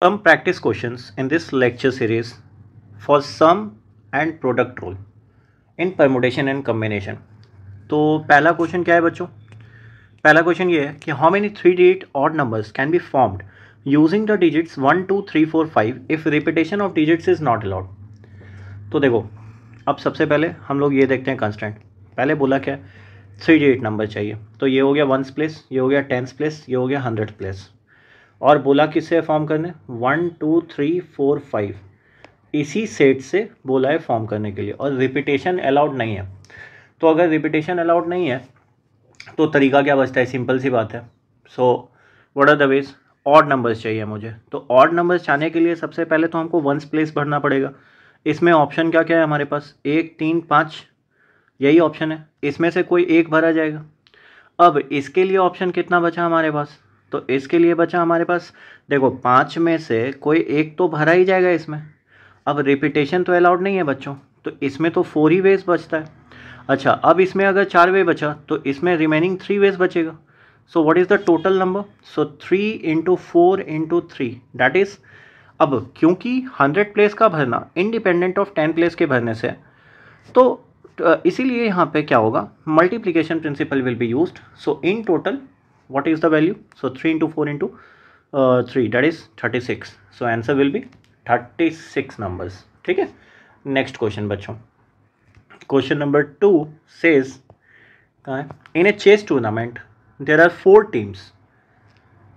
Some practice questions in this lecture series for sum and product rule in permutation and combination. तो पहला question क्या है बच्चों? पहला क्वेश्चन ये है कि how many 3-digit odd numbers can be formed using the digits 1 2 3 4 5 if repetition of digits is not allowed. तो देखो, अब सबसे पहले हम लोग ये देखते हैं कंस्टेंट. पहले बोला क्या, 3-digit नंबर चाहिए. तो ये हो गया 1s प्लेस, ये हो गया 10s प्लेस, ये हो गया 100 प्लेस. और बोला किससे फॉर्म करने, 1 2 3 4 5 इसी सेट से बोला है फॉर्म करने के लिए. और रिपीटेशन अलाउड नहीं है. तो अगर रिपीटेशन अलाउड नहीं है तो तरीका क्या बचता है, सिंपल सी बात है. So what are the ways, odd numbers चाहिए मुझे. तो ऑड नंबर्स चाहने के लिए सबसे पहले तो हमको 1s प्लेस भरना पड़ेगा. इसमें ऑप्शन क्या क्या है हमारे पास, 1 3 5, यही ऑप्शन है. इसमें से कोई एक भरा जाएगा. अब इसके लिए ऑप्शन कितना बचा हमारे पास, तो इसके लिए बचा हमारे पास, देखो 5 में से कोई एक तो भरा ही जाएगा इसमें. अब रिपीटेशन तो अलाउड नहीं है बच्चों, तो इसमें तो 4 ही वेज बचता है. अच्छा, अब इसमें अगर 4 वे बचा तो इसमें रिमेनिंग 3 वेज बचेगा. So what is the total number, so 3 into 4 into 3 that is. अब क्योंकि 100 प्लेस का भरना इंडिपेंडेंट ऑफ 10 प्लेस के भरने से, तो इसीलिए यहाँ पे क्या होगा, multiplication principle will be used. So in total what is the value, so 3 into 4 into 3 that is 36. so answer will be 36 numbers. ठीक है. नेक्स्ट क्वेश्चन बच्चों, क्वेश्चन नंबर 2 says कहाँ है, in a chess tournament there are 4 teams.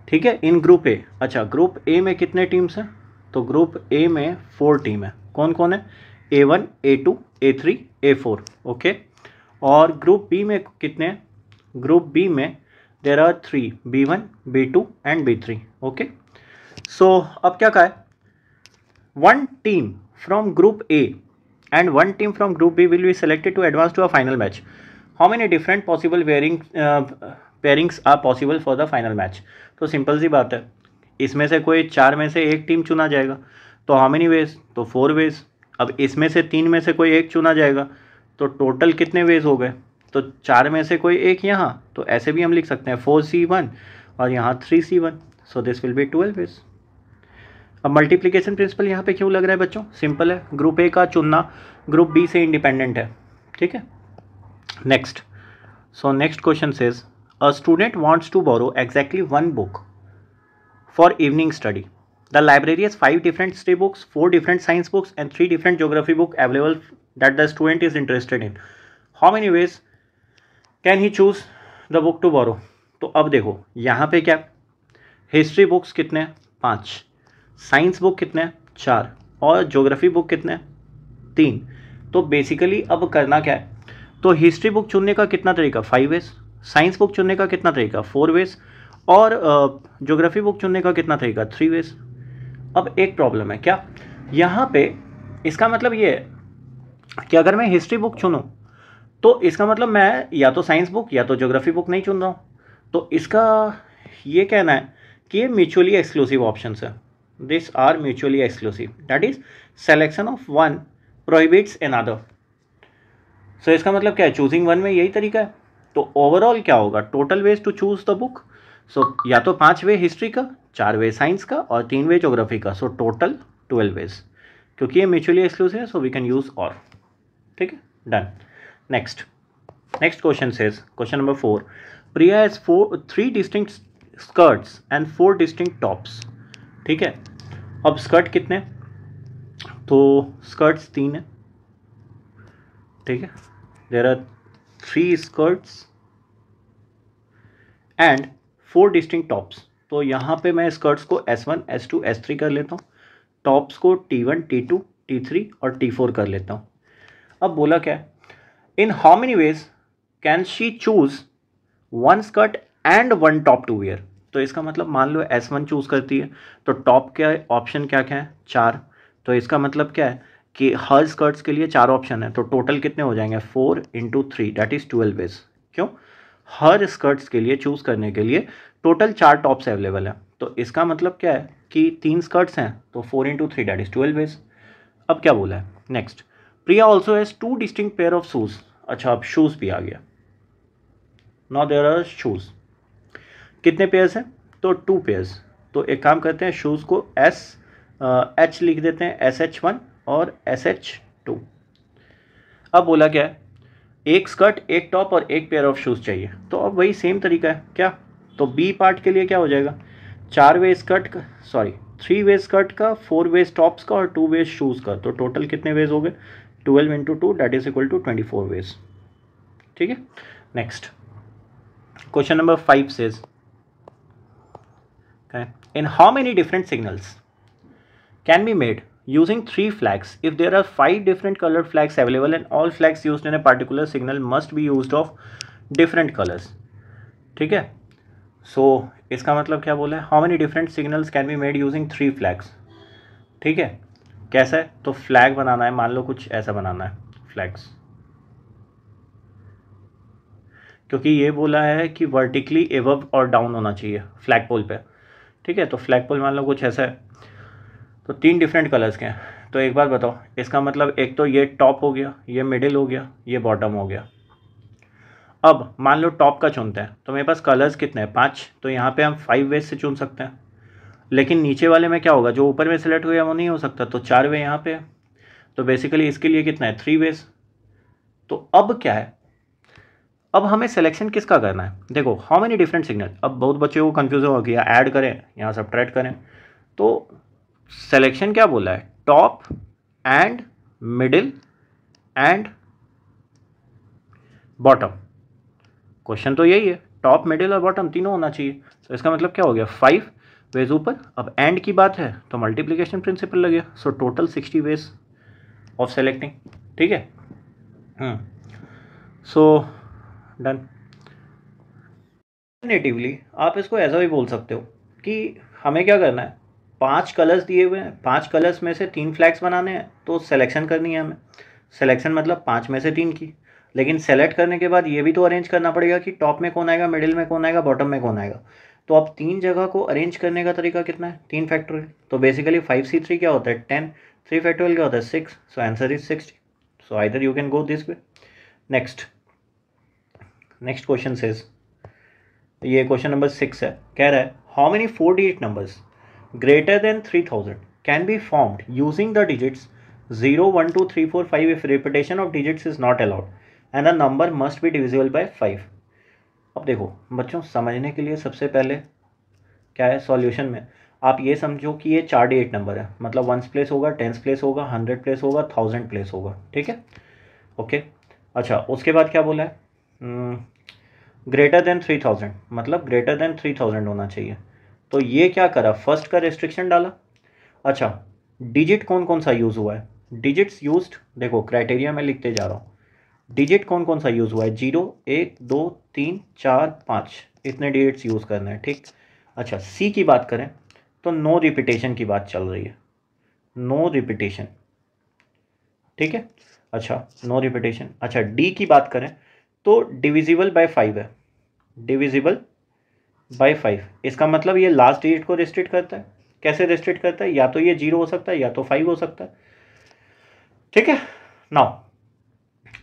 ठीक है, इन group A. अच्छा, group A में कितने टीम्स हैं, तो ग्रुप ए में 4 टीम है. कौन कौन है, A1 A2 A3 A4. Okay. और ग्रुप बी में कितने हैं, ग्रुप बी में there are 3, B1 B2 and B3. okay, so अब क्या कहा है, 1 team from group A and 1 team from group B will be selected to advance to a final match. how many different possible pairings are possible for the final match. तो simple सी बात है, इसमें से कोई 4 में से एक टीम चुना जाएगा. तो हाउ मेनी वेज, तो 4 वेज. अब इसमें से 3 में से कोई एक चुना जाएगा, तो टोटल कितने वेज हो गए, तो 4 में से कोई एक यहाँ, तो ऐसे भी हम लिख सकते हैं 4C1 और यहाँ 3C1. So this will be 12 ways. अब मल्टीप्लिकेशन प्रिंसिपल यहाँ पे क्यों लग रहा है बच्चों, सिंपल है, ग्रुप ए का चुनना ग्रुप बी से इंडिपेंडेंट है. ठीक है. Next, so next question says a student wants to borrow exactly 1 book for evening study. The library has 5 different history books, 4 different science books and 3 different geography book available that the student is interested in. how many ways can he choose the book to borrow. तो अब देखो यहाँ पे क्या, history books कितने हैं, 5, science book कितने हैं, 4, और ज्योग्राफी बुक कितने हैं, 3. तो बेसिकली अब करना क्या है, तो हिस्ट्री बुक चुनने का कितना तरीका, 5 वेज. साइंस बुक चुनने का कितना तरीका, 4 वेज. और ज्योग्राफी बुक चुनने का कितना तरीका, 3 वेज. अब एक प्रॉब्लम है क्या यहाँ पे, इसका मतलब ये है कि अगर मैं हिस्ट्री बुक चुनूँ तो इसका मतलब मैं या तो साइंस बुक या तो ज्योग्राफी बुक नहीं चुन रहा हूँ. तो इसका ये कहना है कि ये म्यूचुअली एक्सक्लूसिव ऑप्शंस है. This are mutually exclusive, that is selection of one prohibits another. So इसका मतलब क्या है, चूजिंग वन में यही तरीका है. तो ओवरऑल क्या होगा, total ways to choose the book. So या तो 5 वे हिस्ट्री का, 4 वे साइंस का और 3 वे ज्योग्राफी का. So total 12 ways. क्योंकि ये म्यूचुअली एक्सक्लूसिव है, सो वी कैन यूज और. ठीक है, done. Next question says, question number 4, Priya has 3 distinct skirts and 4 distinct tops. ठीक है. अब स्कर्ट कितने, तो स्कर्ट्स 3 है. ठीक है, there are 3 skirts and 4 distinct tops. तो यहाँ पे मैं स्कर्ट्स को S1 S2 S3 कर लेता हूँ, टॉप्स को T1 T2 T3 और T4 कर लेता हूँ. अब बोला क्या है, in how many ways can she choose 1 skirt and 1 top to wear. तो इसका मतलब मान लो S1 चूज़ करती है, तो टॉप के ऑप्शन क्या क्या है, 4. तो इसका मतलब क्या है कि हर स्कर्ट्स के लिए 4 ऑप्शन है. तो टोटल कितने हो जाएंगे, 4 इंटू 3 दैट इज़ 12 वेज. क्यों, हर स्कर्ट्स के लिए चूज़ करने के लिए टोटल 4 टॉप्स अवेलेबल है. तो इसका मतलब क्या है कि 3 स्कर्ट्स हैं, तो 4 इंटू 3 दैट इज़ 12 वेज. अब क्या बोला है, next, Priya also has 2 distinct pair of shoes. अच्छा, अब शूज़ भी आ गया. नाउ देयर आर शूज़, कितने पेयर्स हैं, तो 2 पेयर्स. तो एक काम करते हैं, शूज़ को एच लिख देते हैं, SH1 और SH2। अब बोला क्या है, एक स्कर्ट, एक टॉप और एक पेयर ऑफ शूज़ चाहिए। तो अब वही सेम तरीका है क्या, तो बी पार्ट के लिए क्या हो जाएगा, 4 वे स्कर्ट का, सॉरी 3 वे स्कर्ट का, 4 वेज टॉप्स का और 2 वेज शूज़ का। तो टोटल कितने वेज हो गए, 12 into 2 that is equal to 24 ways. ठीक है, next question number 5 says, in how many different signals can be made using 3 flags if there are 5 different colored flags available and all flags used in a particular signal must be used of different colors। ठीक है, सो इसका मतलब क्या बोला है, how many different signals can be made using 3 flags. ठीक है, कैसा है, तो फ्लैग बनाना है, मान लो कुछ ऐसा बनाना है फ्लैग्स, क्योंकि ये बोला है कि वर्टिकली एबव और डाउन होना चाहिए फ्लैग पोल पे। ठीक है, तो फ्लैग पोल मान लो कुछ ऐसा है, तो 3 डिफरेंट कलर्स के हैं। तो एक बात बताओ, इसका मतलब एक तो ये टॉप हो गया, ये मिडिल हो गया, ये बॉटम हो गया। अब मान लो टॉप का चुनते हैं, तो मेरे पास कलर्स कितने हैं, 5, तो यहाँ पे हम 5 वेज से चुन सकते हैं। लेकिन नीचे वाले में क्या होगा, जो ऊपर में सेलेक्ट हुआ वो नहीं हो सकता, तो 4 वे यहाँ पे है। तो बेसिकली इसके लिए कितना है, 3 वेज। तो अब क्या है, अब हमें सिलेक्शन किसका करना है, देखो हाउ मेनी डिफरेंट सिग्नल। अब बहुत बच्चे को कन्फ्यूजन हो गया, ऐड करें यहाँ सब्ट्रैक्ट करें। तो सिलेक्शन क्या बोला है, top and middle and bottom. Question तो यही है, टॉप मिडिल और बॉटम तीनों होना चाहिए। तो इसका मतलब क्या हो गया, 5 वेज ऊपर। अब एंड की बात है तो मल्टीप्लिकेशन प्रिंसिपल लगे, so total 60 ways of selecting. ठीक है, सो डन। नेटिवली आप इसको ऐसा भी बोल सकते हो कि हमें क्या करना है, 5 कलर्स दिए हुए हैं, 5 कलर्स में से 3 फ्लैग्स बनाने हैं, तो सिलेक्शन करनी है हमें। सिलेक्शन मतलब 5 में से 3 की, लेकिन सेलेक्ट करने के बाद ये भी तो अरेंज करना पड़ेगा कि टॉप में कौन आएगा, मिडिल में कौन आएगा, बॉटम में कौन आएगा। तो अब 3 जगह को अरेंज करने का तरीका कितना है, 3 फैक्टोरियल। तो बेसिकली 5C3 क्या होता है, 10, 3 फैक्टोरियल क्या होता है, 6। सो answer is 60। So either you can go this way. Next question says, ये क्वेश्चन नंबर 6 है, कह रहा है how many 4 digit numbers greater than 3000 can be formed using the digits 0, 1, 2, 3, 4, 5 if repetition of digits is not allowed and the number must be divisible by 5। अब देखो बच्चों, समझने के लिए सबसे पहले क्या है, सॉल्यूशन में आप ये समझो कि ये 4 डिजिट नंबर है, मतलब 1s प्लेस होगा, 10s प्लेस होगा, 100 प्लेस होगा, 1000 प्लेस होगा। ठीक है, ओके। अच्छा, उसके बाद क्या बोला है, ग्रेटर देन 3000, मतलब ग्रेटर देन 3000 होना चाहिए। तो ये क्या करा, फर्स्ट का रेस्ट्रिक्शन डाला। अच्छा, डिजिट कौन कौन सा यूज़ हुआ है, डिजिट्स यूज्ड, देखो क्राइटेरिया में लिखते जा रहा हूँ, डिजिट कौन कौन सा यूज़ हुआ है, 0, 1, 2, 3, 4, 5, इतने डिजिट्स यूज़ करने हैं। ठीक, अच्छा सी की बात करें तो नो रिपीटेशन की बात चल रही है, नो रिपीटेशन। ठीक है, अच्छा नो रिपीटेशन। अच्छा डी की बात करें तो डिविजिबल बाय 5 है, डिविजिबल बाय 5। इसका मतलब ये लास्ट डिजिट को रिस्ट्रिक्ट करता है। कैसे रिस्ट्रिक्ट करता है, या तो ये 0 हो सकता है या तो 5 हो सकता है। ठीक है, नाउ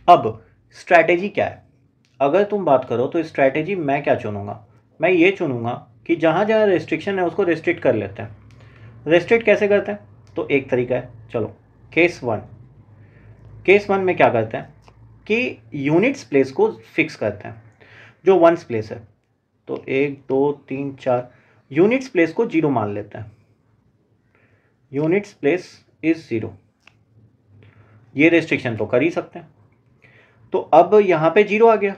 अब स्ट्रैटेजी क्या है, अगर तुम बात करो तो स्ट्रैटेजी मैं क्या चुनूंगा, मैं ये चुनूंगा कि जहाँ जहाँ रेस्ट्रिक्शन है उसको रेस्ट्रिक्ट कर लेते हैं। रेस्ट्रिक्ट कैसे करते हैं, तो एक तरीका है, चलो केस 1 में क्या करते हैं कि यूनिट्स प्लेस को फिक्स करते हैं, जो 1s प्लेस है, तो 1, 2, 3, 4 यूनिट्स प्लेस को 0 मान लेते हैं, यूनिट्स प्लेस इज 0। ये रेस्ट्रिक्शन तो कर ही सकते हैं। तो अब यहाँ पे 0 आ गया,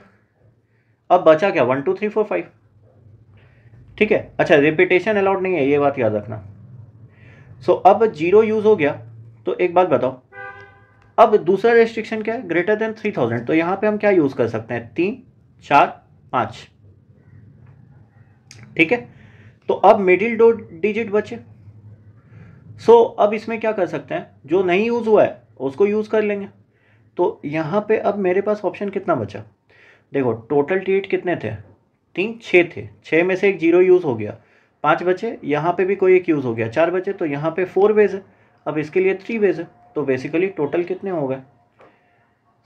अब बचा क्या, 1, 2, 3, 4, 5। ठीक है, अच्छा रिपीटेशन अलाउड नहीं है, ये बात याद रखना। सो अब 0 यूज हो गया, तो एक बात बताओ, अब दूसरा रेस्ट्रिक्शन क्या है, ग्रेटर देन 3000। तो यहाँ पे हम क्या यूज कर सकते हैं, 3, 4, 5। ठीक है, तो अब मिडिल 2 डिजिट बचे। सो अब इसमें क्या कर सकते हैं, जो नहीं यूज हुआ है उसको यूज कर लेंगे। तो यहाँ पे अब मेरे पास ऑप्शन कितना बचा, देखो टोटल डिजिट कितने थे, 3, 6 थे, 6 में से एक 0 यूज़ हो गया, 5 बचे, यहाँ पे भी कोई एक यूज़ हो गया, 4 बचे, तो यहाँ पे 4 वेज है, अब इसके लिए 3 वेज है। तो बेसिकली टोटल कितने हो गए,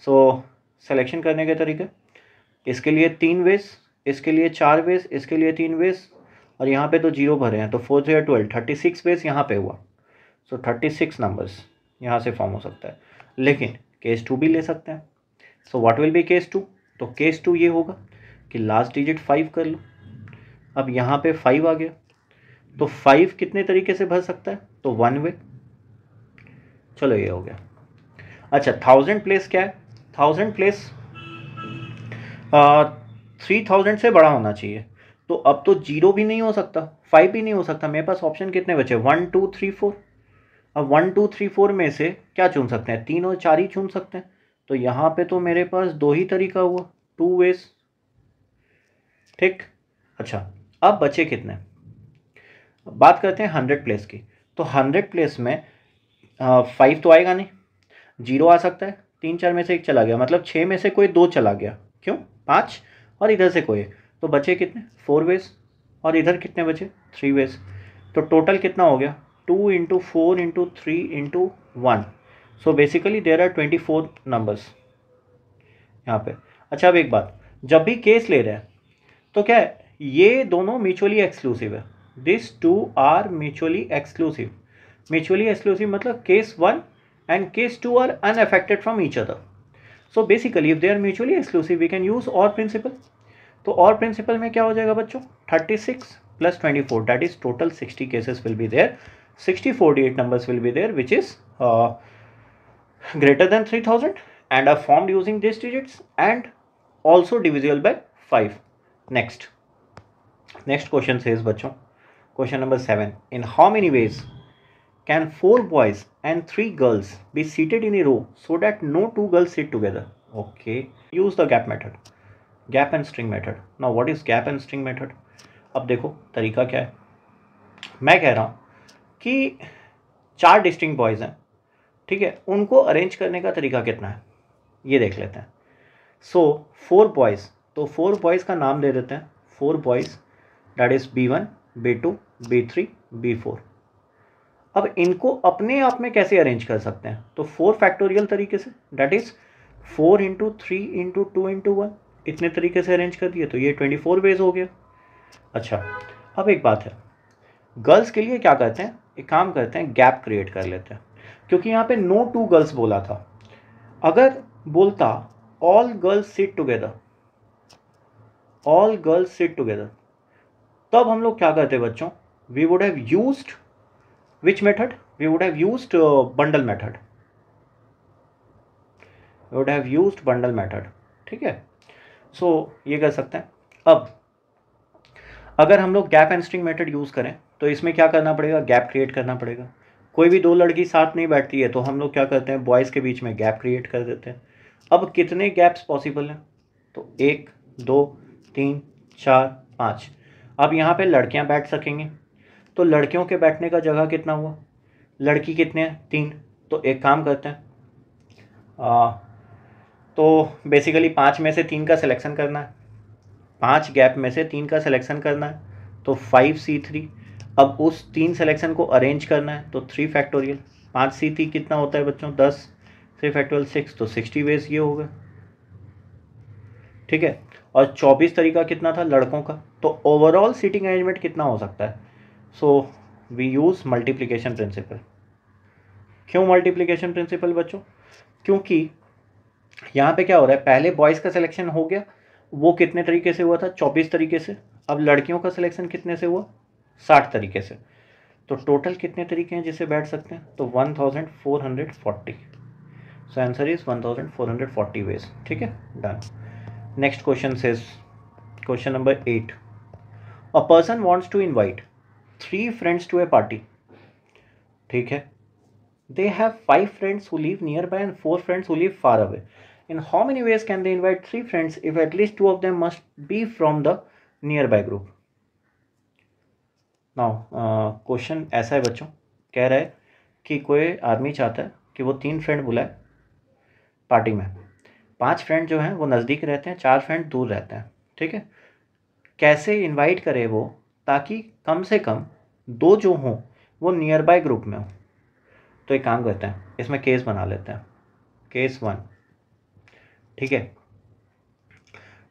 सो सिलेक्शन करने के तरीके, इसके लिए 3 वेज, इसके लिए 4 वेज, इसके लिए 3 वेज, और यहाँ पे तो 0 भरे हैं, तो 4 0 12, 36 बेस यहाँ पे हुआ। सो 36 नंबर्स यहाँ से फॉर्म हो सकता है। लेकिन केस 2 भी ले सकते हैं। So what will be case 2? तो केस 2 ये होगा कि लास्ट डिजिट 5 कर लो। अब यहाँ पे 5 आ गया, तो 5 कितने तरीके से भर सकता है? तो 1 वे। चलो ये हो गया। अच्छा, 1000 प्लेस क्या है? 1000 प्लेस 3000 से बड़ा होना चाहिए। तो अब तो 0 भी नहीं हो सकता, 5 भी नहीं हो सकता। मेरे पास ऑप्शन कितने बचे? 1 2 3 4। अब 1 2 3 4 में से क्या चुन सकते हैं? 3 और 4 ही चुन सकते हैं। तो यहाँ पे तो मेरे पास 2 ही तरीका हुआ, 2 वेज। ठीक। अच्छा, अब बचे कितने? बात करते हैं 100 प्लेस की। तो 100 प्लेस में 5 तो आएगा नहीं, 0 आ सकता है, 3 4 में से एक चला गया, मतलब 6 में से कोई 2 चला गया। क्यों? 5, और इधर से कोई, तो बचे कितने? 4 वेज। और इधर कितने बचे? 3 वेज। तो टोटल कितना हो गया? 2 into 4 into 3 into 1। So basically there are 24 numbers यहाँ पे। अच्छा, अब एक बात, जब भी केस ले रहे हैं तो क्या है, ये दोनों म्यूचुअली एक्सक्लूसिव है। This two are mutually exclusive. Mutually exclusive मतलब case 1 and case 2 are unaffected from each other. So basically if they are mutually exclusive we can use OR principle. तो OR principle में क्या हो जाएगा बच्चों? 36 plus 24, that is total 60 cases will be there. 60 48 numbers will be there which is greater than 3000 and are formed using these digits and also divisible by 5. Next question says बच्चों, question number 7, in how many ways can 4 boys and 3 girls be seated in a row so that no 2 girls sit together? Okay, use the gap method, gap and string method. Now what is gap and string method? अब देखो तरीका क्या है। मैं कह रहा हूँ कि 4 डिस्टिंक्ट बॉयज़ हैं, ठीक है, उनको अरेंज करने का तरीका कितना है ये देख लेते हैं। सो 4 बॉयज़, तो 4 बॉयज़ का नाम दे देते हैं, 4 boys, that is B1 B2 B3 B4। अब इनको अपने आप में कैसे अरेंज कर सकते हैं? तो 4 फैक्टोरियल तरीके से, that is 4 into 3 into 2 into 1, इतने तरीके से अरेंज कर दिए, तो ये 24 वेज हो गया। अच्छा, अब एक बात है, गर्ल्स के लिए क्या करते हैं, एक काम करते हैं, गैप क्रिएट कर लेते हैं, क्योंकि यहाँ पे नो 2 गर्ल्स बोला था। अगर बोलता all girls sit together, all girls sit together, तब हम लोग क्या करते बच्चों? We would have used which method? We would have used bundle method. We would have used bundle method. ठीक है, सो ये कर सकते हैं। अब अगर हम लोग gap and string method use करें तो इसमें क्या करना पड़ेगा? गैप क्रिएट करना पड़ेगा। कोई भी 2 लड़की साथ नहीं बैठती है तो हम लोग क्या करते हैं? बॉयज़ के बीच में गैप क्रिएट कर देते हैं। अब कितने गैप्स पॉसिबल हैं? तो 1 2 3 4 5। अब यहाँ पे लड़कियाँ बैठ सकेंगी, तो लड़कियों के बैठने का जगह कितना हुआ? लड़की कितने हैं? 3। तो एक काम करते हैं, तो बेसिकली 5 में से 3 का सिलेक्शन करना है, 5 गैप में से 3 का सिलेक्शन करना है, तो 5C3। अब उस 3 सिलेक्शन को अरेंज करना है, तो 3 फैक्टोरियल, 5C3 कितना होता है बच्चों? 10, 3 फैक्टोरियल 6, तो 60 वेज ये होगा। ठीक है, और 24 तरीका कितना था लड़कों का, तो ओवरऑल सीटिंग अरेंजमेंट कितना हो सकता है? So we use multiplication principle. क्यों मल्टीप्लिकेशन प्रिंसिपल बच्चों? क्योंकि यहाँ पे क्या हो रहा है, पहले बॉयज़ का सिलेक्शन हो गया, वो कितने तरीके से हुआ था? 24 तरीके से। अब लड़कियों का सिलेक्शन कितने से हुआ? 60 तरीके से। तो टोटल कितने तरीके हैं जिससे बैठ सकते हैं? तो 1440। So answer is 1440 ways. ठीक है, done. Next question says, question number 8, a person wants to invite 3 friends to a party. ठीक है, they have 5 friends who live nearby and 4 friends who live far away. In how many ways can they invite 3 friends if at least 2 of them must be from the nearby group? Now question ऐसा है बच्चों, कह रहा है कि कोई आदमी चाहता है कि वो 3 फ्रेंड बुलाए पार्टी में। 5 फ्रेंड जो हैं वो नज़दीक रहते हैं, 4 फ्रेंड दूर रहते हैं। ठीक है, कैसे इनवाइट करे वो ताकि कम से कम 2 जो हों वो नियर बाय ग्रुप में हो? तो एक काम करते हैं, इसमें केस बना लेते हैं, केस 1। ठीक है,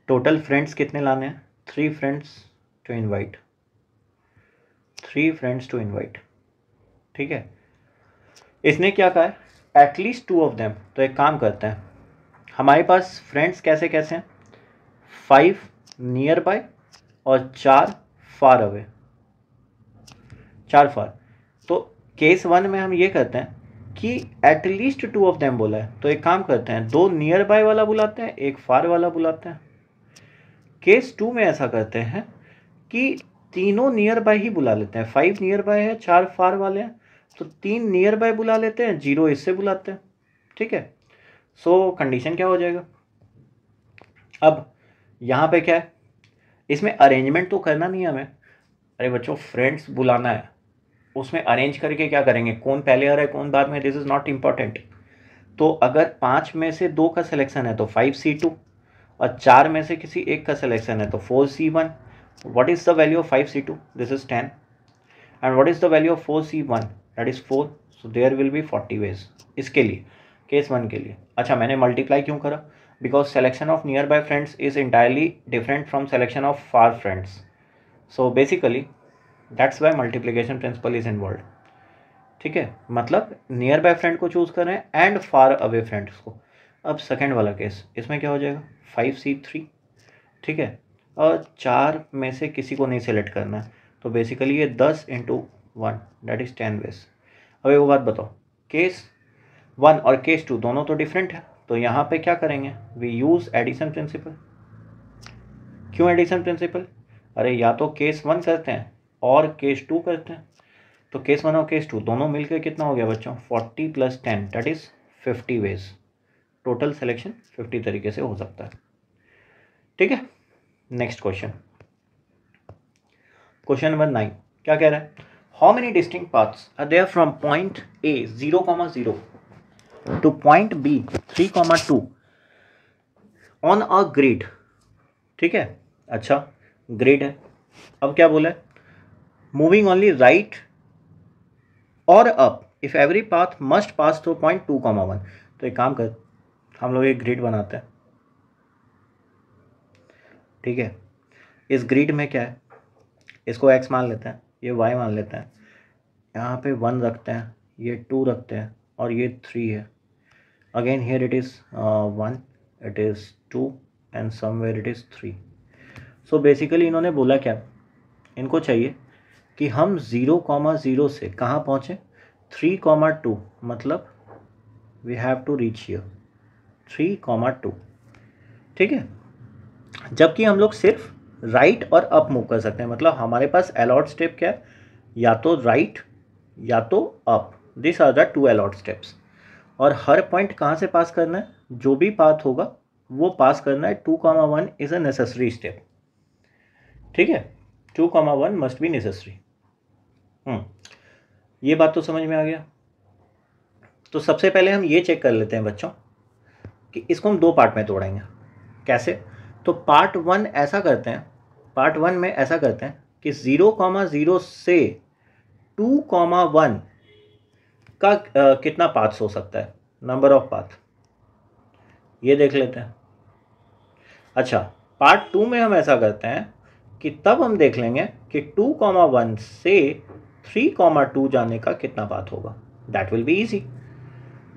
टोटल फ्रेंड्स कितने लाने हैं? 3 friends to invite. 3 friends to invite. ठीक है, इसने क्या कहा है, एटलीस्ट 2 ऑफ देम। तो एक काम करते हैं, हमारे पास फ्रेंड्स कैसे कैसे हैं, 5 नियर बाय और 4 फार अवे, 4 फार। तो केस 1 में हम ये करते हैं कि एटलीस्ट 2 ऑफ देम बोला है, तो एक काम करते हैं, 2 नियर बाय वाला बुलाते हैं, 1 फार वाला बुलाते हैं। केस 2 में ऐसा करते हैं कि तीनों नियर बाय ही बुला लेते हैं, 5 नियर बाय है, 4 फार वाले हैं, तो 3 नियर बाय बुला लेते हैं, 0 इससे बुलाते हैं। ठीक है, सो कंडीशन क्या हो जाएगा, अब यहाँ पे क्या है, इसमें अरेंजमेंट तो करना नहीं है हमें। अरे बच्चों, फ्रेंड्स बुलाना है, उसमें अरेंज करके क्या करेंगे, कौन पहले आ रहा है कौन बाद में, दिस इज़ नॉट इम्पॉर्टेंट। तो अगर 5 में से 2 का सिलेक्शन है तो 5C2, और 4 में से किसी एक का सिलेक्शन है तो 4C1। What is the value of 5C2, this is 10, and what is the value of 4C1, that is 4। So there will be 40 ways इसके लिए, केस 1 के लिए। अच्छा, मैंने मल्टीप्लाई क्यों करा, because selection of near by friends is entirely different from selection of far friends. So basically that's why multiplication principal is involve. ठीक है, मतलब नियर बाय फ्रेंड को चूज करें एंड फार अवे फ्रेंड्स को। अब second वाला case, इसमें क्या हो जाएगा, 5C3। ठीक है, और 4 में से किसी को नहीं सेलेक्ट करना है, तो बेसिकली ये 10 × 1 दैट इज 10 वेज। अब एक बात बताओ, केस 1 और केस 2 दोनों तो डिफरेंट है, तो यहाँ पे क्या करेंगे, वी यूज एडिशन प्रिंसिपल। क्यों एडिशन प्रिंसिपल, अरे या तो केस 1 करते हैं और केस 2 करते हैं, तो केस 1 और केस 2 दोनों मिलकर कितना हो गया बच्चों, 40 + 10 that is 50 ways. Total selection 50 तरीके से हो सकता है। ठीक है, नेक्स्ट क्वेश्चन, क्वेश्चन नंबर 9 क्या कह रहा है, how many distinct paths are there from point A 0,0 to point B 3,2 on a grid. ठीक है, अच्छा ग्रिड है, अब क्या बोला है, मूविंग ओनली राइट और up if every path must pass through point 2,1। तो एक काम कर, हम लोग एक ग्रिड बनाते हैं। ठीक है, इस ग्रिड में क्या है, इसको x मान लेते हैं, ये y मान लेते हैं, यहाँ पे 1 रखते हैं, ये 2 रखते हैं, और ये 3 है। Again here it is 1, it is 2 and somewhere it is 3। So basically इन्होंने बोला क्या, इनको चाहिए कि हम 0,0 से कहाँ पहुँचे, 3,2, मतलब we have to reach here 3,2। ठीक है, जबकि हम लोग सिर्फ राइट और अप मूव कर सकते हैं, मतलब हमारे पास अलॉट स्टेप क्या है, या तो राइट या तो up, this are the 2 a lot steps. और हर पॉइंट कहाँ से पास करना है, जो भी पाथ होगा वो पास करना है, 2,1 इज अ नेसेसरी स्टेप। ठीक है, 2,1 मस्ट बी नेसेसरी। ये बात तो समझ में आ गया। तो सबसे पहले हम ये चेक कर लेते हैं बच्चों कि इसको हम 2 पार्ट में तोड़ेंगे। कैसे, तो पार्ट 1 ऐसा करते हैं, पार्ट 1 में ऐसा करते हैं कि 0,0 से 2,1 का कितना पाथ्स हो सकता है, नंबर ऑफ पाथ, ये देख लेते हैं। अच्छा, पार्ट 2 में हम ऐसा करते हैं कि तब हम देख लेंगे कि 2,1 से 3,2 जाने का कितना पाथ होगा, that will be easy.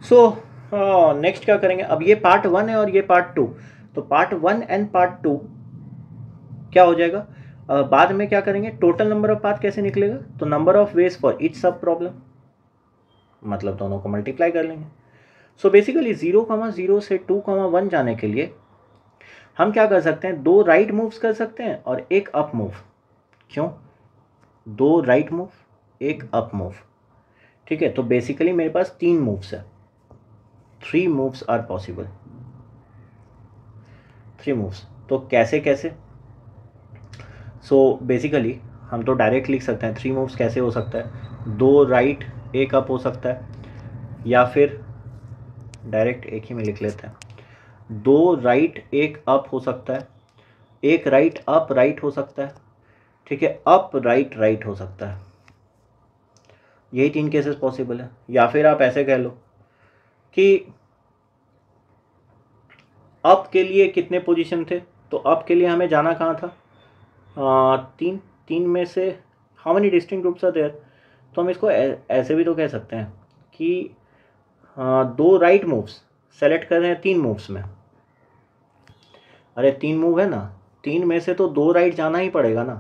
So next क्या करेंगे, अब ये पार्ट 1 है और ये पार्ट 2, तो पार्ट 1 एंड पार्ट 2 क्या हो जाएगा, बाद में क्या करेंगे, टोटल नंबर ऑफ पाथ कैसे निकलेगा, तो number of ways for each सब प्रॉब्लम, मतलब दोनों को मल्टीप्लाई कर लेंगे। सो बेसिकली 0,0 से 2,1 जाने के लिए हम क्या कर सकते हैं, 2 राइट मूव्स कर सकते हैं और 1 अप मूव। क्यों, 2 राइट मूव 1 अप मूव। ठीक है, तो बेसिकली मेरे पास 3 मूव्स है, 3 मूव्स आर पॉसिबल, 3 मूव्स। तो कैसे कैसे, सो बेसिकली हम तो डायरेक्ट लिख सकते हैं 3 मूव्स कैसे हो सकता है, 2 राइट 1 अप हो सकता है, या फिर डायरेक्ट एक ही में लिख लेते हैं, 2 राइट 1 अप हो सकता है, 1 राइट अप राइट हो सकता है। ठीक है, अप राइट राइट हो सकता है, यही 3 केसेस पॉसिबल है। या फिर आप ऐसे कह लो कि अप के लिए कितने पोजीशन थे, तो अप के लिए हमें जाना कहाँ था, 3 में से how many distinct groups are there, तो हम इसको ऐसे भी तो कह सकते हैं कि दो राइट मूव्स सेलेक्ट कर रहे हैं 3 मूव्स में। अरे 3 मूव है ना, 3 में से तो 2 राइट जाना ही पड़ेगा ना,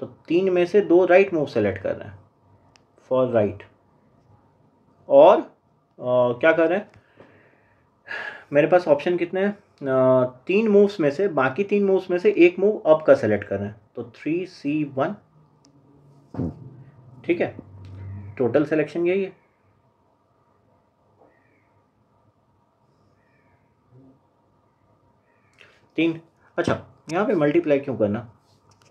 तो 3 में से 2 राइट मूव सेलेक्ट कर रहे हैं फॉर राइट, और क्या कर रहे हैं, मेरे पास ऑप्शन कितने हैं, 3 मूव्स में से, बाकी 3 मूव्स में से एक मूव अप का सेलेक्ट कर रहे हैं, तो 3C1, ठीक है, टोटल सिलेक्शन यही है। तीन, अच्छा यहाँ पे मल्टीप्लाई क्यों करना,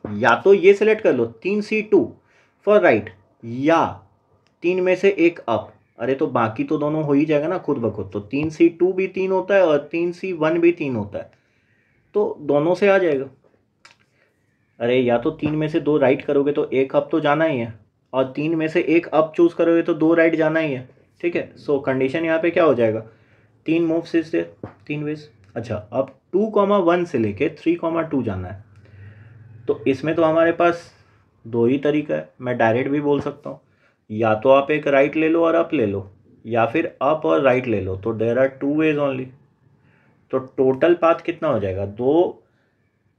या तो ये सिलेक्ट कर लो 3C2 फॉर राइट, या 3 में से एक अप, अरे तो बाकी तो दोनों हो ही जाएगा ना खुद ब खुद, तो 3C2 भी 3 होता है और 3C1 भी 3 होता है, तो दोनों से आ जाएगा। अरे या तो 3 में से 2 राइट करोगे तो एक अप तो जाना ही है, और 3 में से एक अप चूज करोगे तो 2 राइट जाना ही है, ठीक है। सो कंडीशन यहाँ पे क्या हो जाएगा, 3 मूव्स इज देयर, 3 वेज। अच्छा अब 2,1 से लेके 3,2 जाना है, तो इसमें तो हमारे पास 2 ही तरीका है, मैं डायरेक्ट भी बोल सकता हूँ, या तो आप एक राइट ले लो और अप ले लो, या फिर अप और राइट ले लो, तो देयर आर 2 वेज ओनली। तो टोटल पाथ कितना हो जाएगा,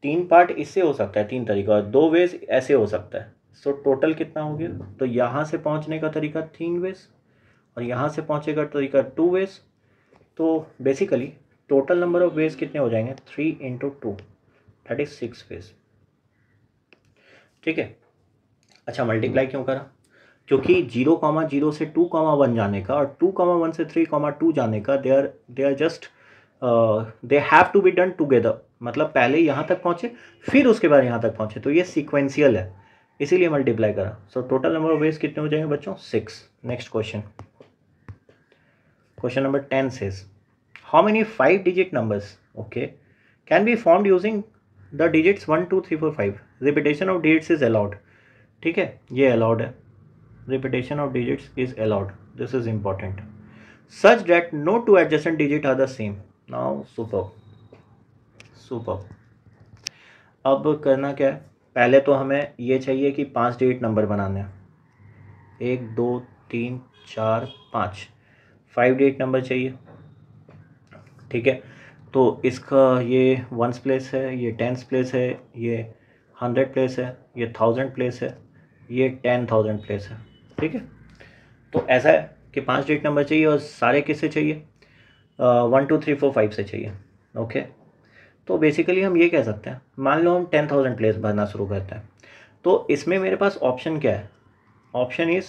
3 पार्ट इससे हो सकता है 3 तरीका, और 2 वेज ऐसे हो सकता है, सो टोटल कितना हो गया, तो यहाँ से पहुँचने का तरीका 3 वेज, और यहाँ से पहुँचे का तरीका 2 वेज, तो basically total number of ways कितने हो जाएंगे, 3 × 2 दैट इज 6 वेज, ठीक है। अच्छा मल्टीप्लाई क्यों करा, क्योंकि 0,0 से 2,1 जाने का और 2,1 से 3,2 जाने का they are just they have to be done together, मतलब पहले यहाँ तक पहुँचे फिर उसके बाद यहाँ तक पहुँचे, तो ये सीक्वेंशियल है, इसीलिए मल्टीप्लाई करा। So total number of ways कितने हो जाएंगे बच्चों, 6। Next question, question number 10 says how many 5-digit numbers, okay, can be formed using the digits 1 2 3 4 5, repetition of digits is allowed, ठीक है, ये allowed है, repetition of digits is allowed, this is important, such that no two adjacent digits are the same। now superb। अब करना क्या है, पहले तो हमें ये चाहिए कि 5 डिजिट नंबर बनाने हैं, 1 2 3 4 5, 5 डिजिट नंबर चाहिए, ठीक है। तो इसका ये 1s प्लेस है, ये 10s प्लेस है, ये 100 प्लेस है, ये 1000 प्लेस है, ये 10,000 प्लेस है, ठीक है। तो ऐसा है कि 5 डिजिट नंबर चाहिए, और सारे किससे चाहिए, 1 2 3 4 5 से चाहिए, ओके। तो बेसिकली हम ये कह सकते हैं, मान लो हम 10,000 प्लेस भरना शुरू करते हैं, तो इसमें मेरे पास ऑप्शन क्या है, ऑप्शन इज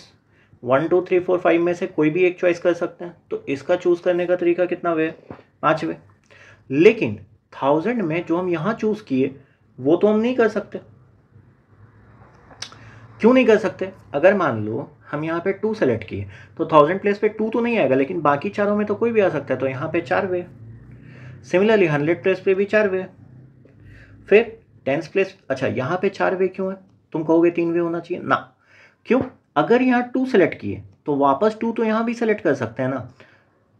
1 2 3 4 5 में से कोई भी एक चॉइस कर सकते हैं, तो इसका चूज करने का तरीका कितना वे, 5 वे। लेकिन 1000 में जो हम यहाँ चूज किए वो तो हम नहीं कर सकते, क्यों नहीं कर सकते, अगर मान लो हम यहाँ पे 2 सेलेक्ट किए तो 1000 प्लेस पे 2 तो नहीं आएगा, लेकिन बाकी चारों में तो कोई भी आ सकता है, तो यहाँ पे 4 वे। सिमिलरली 100 प्लेस पे भी 4 वे, फिर 10 प्लेस, अच्छा यहाँ पे 4 वे क्यों है, तुम कहोगे 3 वे होना चाहिए ना, क्यों, अगर यहाँ 2 सेलेक्ट किए तो वापस 2 तो यहाँ भी सेलेक्ट कर सकते हैं ना,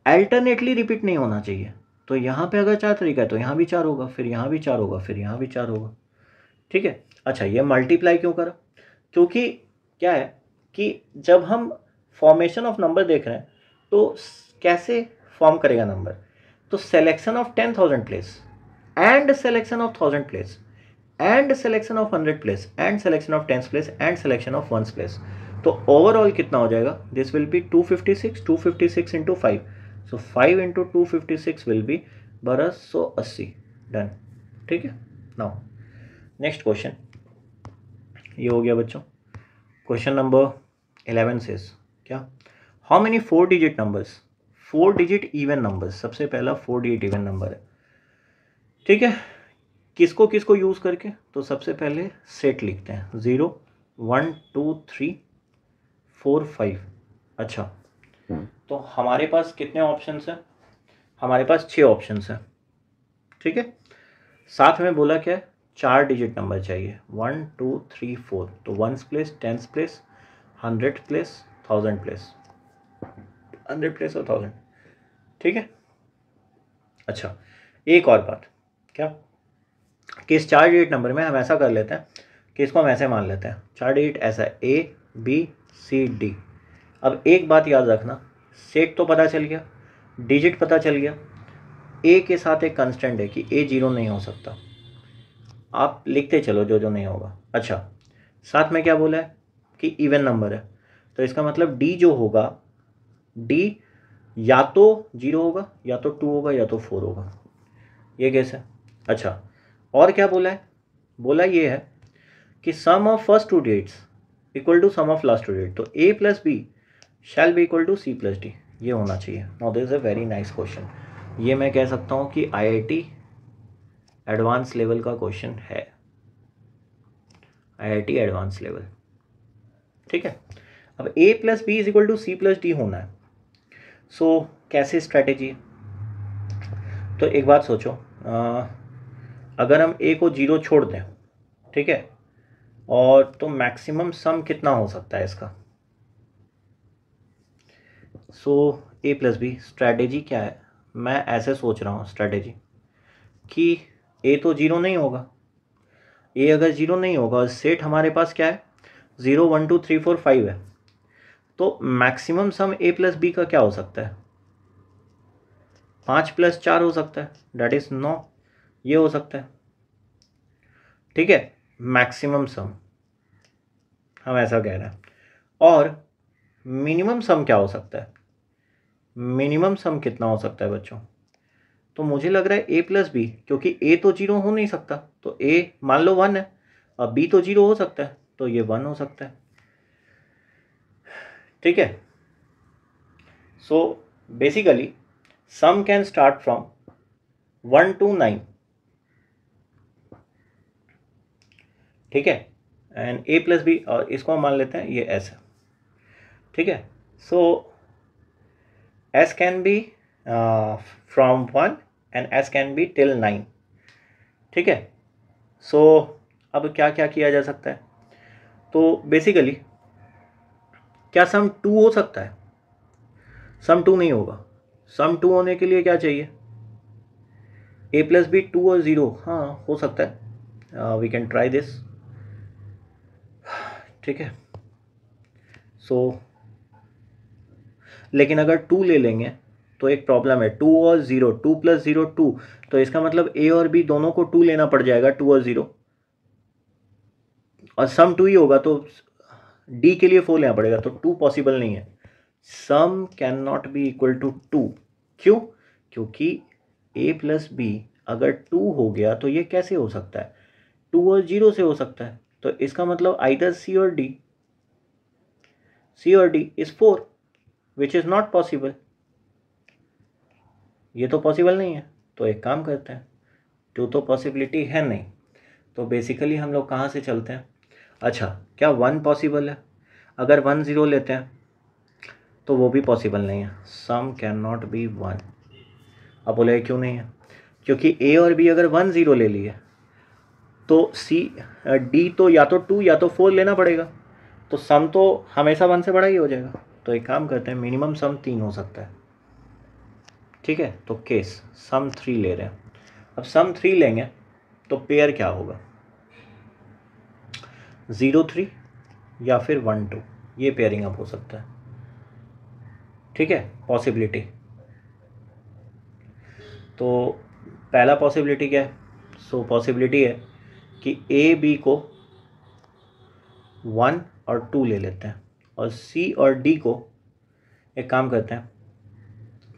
अल्टरनेटली रिपीट नहीं होना चाहिए, तो यहाँ पे अगर 4 तरीका है तो यहाँ भी 4 होगा, फिर यहाँ भी 4 होगा, फिर यहाँ भी 4 होगा, ठीक है। अच्छा ये मल्टीप्लाई क्यों करा, क्योंकि क्या है कि जब हम फॉर्मेशन ऑफ नंबर देख रहे हैं तो कैसे फॉर्म करेगा नंबर, तो selection of 10,000 place and selection of 1000 place and selection of 100 place and selection of 10 place and selection of 1 place, तो ओवरऑल कितना हो जाएगा, this will B 256 into 5, so 5 into 256 will be 1280, done, ठीक है। Now next question, ये हो गया बच्चों। क्वेश्चन नंबर 11 से क्या, how many 4 digit numbers, 4 digit even numbers, सबसे पहला 4 डिजिट इवन नंबर है, ठीक है, किसको किसको यूज करके, तो सबसे पहले सेट लिखते हैं, 0 1 2 3 4 5, अच्छा तो हमारे पास कितने ऑप्शंस हैं, हमारे पास 6 ऑप्शंस हैं, ठीक है। साथ में बोला क्या है, 4 डिजिट नंबर चाहिए, 1 2 3 4, तो 1s place 10s place 100 place 1000 place, 100 place और 1000, ठीक है। अच्छा एक और बात क्या, कि इस 4 डिजिट नंबर में हम ऐसा कर लेते हैं कि इसको हम ऐसे मान लेते हैं, चार्ट डिजिट ऐसा है ABCD। अब एक बात याद रखना, सेट तो पता चल गया, डिजिट पता चल गया, ए के साथ एक कांस्टेंट है कि ए 0 नहीं हो सकता। आप लिखते चलो जो जो नहीं होगा। अच्छा, साथ में क्या बोला है कि इवन नंबर है, तो इसका मतलब डी जो होगा, डी या तो 0 होगा या तो 2 होगा या तो 4 होगा, ये कैसे है। अच्छा, और क्या बोला है, बोला ये है कि sum of first two digits equal to sum of last two digit, तो A plus B shall be equal to C plus D, ये होना चाहिए। Now this is a very nice question, ये मैं कह सकता हूँ कि IIT एडवांस लेवल का क्वेश्चन है, IIT एडवांस लेवल। ठीक है, अब A plus B is equal to C plus D होना है। सो कैसे स्ट्रैटेजी, तो एक बात सोचो, अगर हम A को 0 छोड़ दें, ठीक है, और तो मैक्सिमम सम कितना हो सकता है इसका। सो A प्लस बी, स्ट्रैटेजी क्या है, मैं ऐसे सोच रहा हूँ स्ट्रैटेजी कि A तो 0 नहीं होगा, A अगर 0 नहीं होगा और सेट हमारे पास क्या है 0 1 2 3 4 5 है, तो maximum sum A plus B का क्या हो सकता है, 5 प्लस 4 हो सकता है, डेट इज 9, ये हो सकता है। ठीक है, मैक्सिमम सम हम ऐसा कह रहे हैं। और मिनिमम सम क्या हो सकता है, मिनिमम सम कितना हो सकता है बच्चों, तो मुझे लग रहा है A प्लस बी, क्योंकि A तो 0 हो नहीं सकता, तो A मान लो 1 है, अब B तो 0 हो सकता है, तो ये 1 हो सकता है। ठीक है, so basically sum can start from 1 to 9। ठीक है, एंड A प्लस बी, और इसको हम मान लेते हैं ये S है। ठीक है, सो S can be from 1 and S can be till 9। ठीक है, सो अब क्या क्या किया जा सकता है, तो बेसिकली क्या सम 2 हो सकता है, सम 2 नहीं होगा, सम 2 होने के लिए क्या चाहिए, A प्लस बी 2 और 0, हाँ हो सकता है, वी कैन ट्राई दिस। ठीक है, सो लेकिन अगर 2 ले लेंगे तो एक प्रॉब्लम है, 2 और 0, 2 प्लस 0 2, तो इसका मतलब A और B दोनों को 2 लेना पड़ जाएगा, 2 और 0, और सम 2 ही होगा तो D के लिए 4 लेना पड़ेगा, तो 2 पॉसिबल नहीं है, sum can not be equal to 2। क्यों, क्योंकि A प्लस बी अगर 2 हो गया तो ये कैसे हो सकता है, 2 और 0 से हो सकता है, तो इसका मतलब आइदर C और D, C और D is 4, which is not possible, ये तो पॉसिबल नहीं है। तो एक काम करते हैं, 2 तो पॉसिबिलिटी है नहीं, तो बेसिकली हम लोग कहाँ से चलते हैं। अच्छा, क्या 1 पॉसिबल है, अगर 1 0 लेते हैं तो वो भी पॉसिबल नहीं है, सम कैन नॉट बी 1। अब बोले क्यों नहीं है, क्योंकि A और B अगर 1 0 ले लिए तो D तो या तो 2 या तो 4 लेना पड़ेगा, तो सम तो हमेशा 1 से बड़ा ही हो जाएगा। तो एक काम करते हैं, मिनिमम सम 3 हो सकता है। ठीक है, तो केस सम 3 ले रहे हैं। अब सम 3 लेंगे तो पेयर क्या होगा, 0 3 या फिर 1 2, ये पेयरिंग अप हो सकता है। ठीक है, पॉसिबिलिटी, तो पहला पॉसिबिलिटी क्या है, सो पॉसिबिलिटी है कि A B को 1 और 2 ले लेते हैं, और C और D को एक काम करते हैं,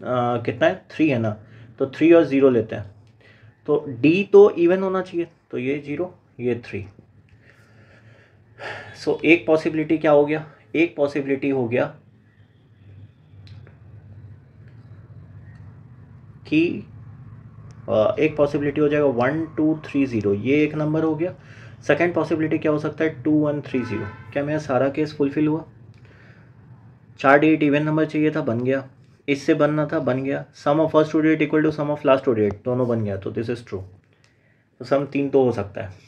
कितना है 3 है ना, तो 3 और 0 लेते हैं, तो D तो इवन होना चाहिए, तो ये 0 ये 3। सो एक पॉसिबिलिटी क्या हो गया, एक पॉसिबिलिटी हो गया कि एक पॉसिबिलिटी हो जाएगा 1 2 3 0, ये एक नंबर हो गया। सेकेंड पॉसिबिलिटी क्या हो सकता है 2 1 3 0, क्या मेरा सारा केस फुलफिल हुआ, 4 डिजिट इवन नंबर चाहिए था, बन गया, इससे बनना था, बन गया, sum of first two digit equal to sum of last two digit, दोनों बन गया, तो दिस इज ट्रू। तो सम 3 तो हो सकता है।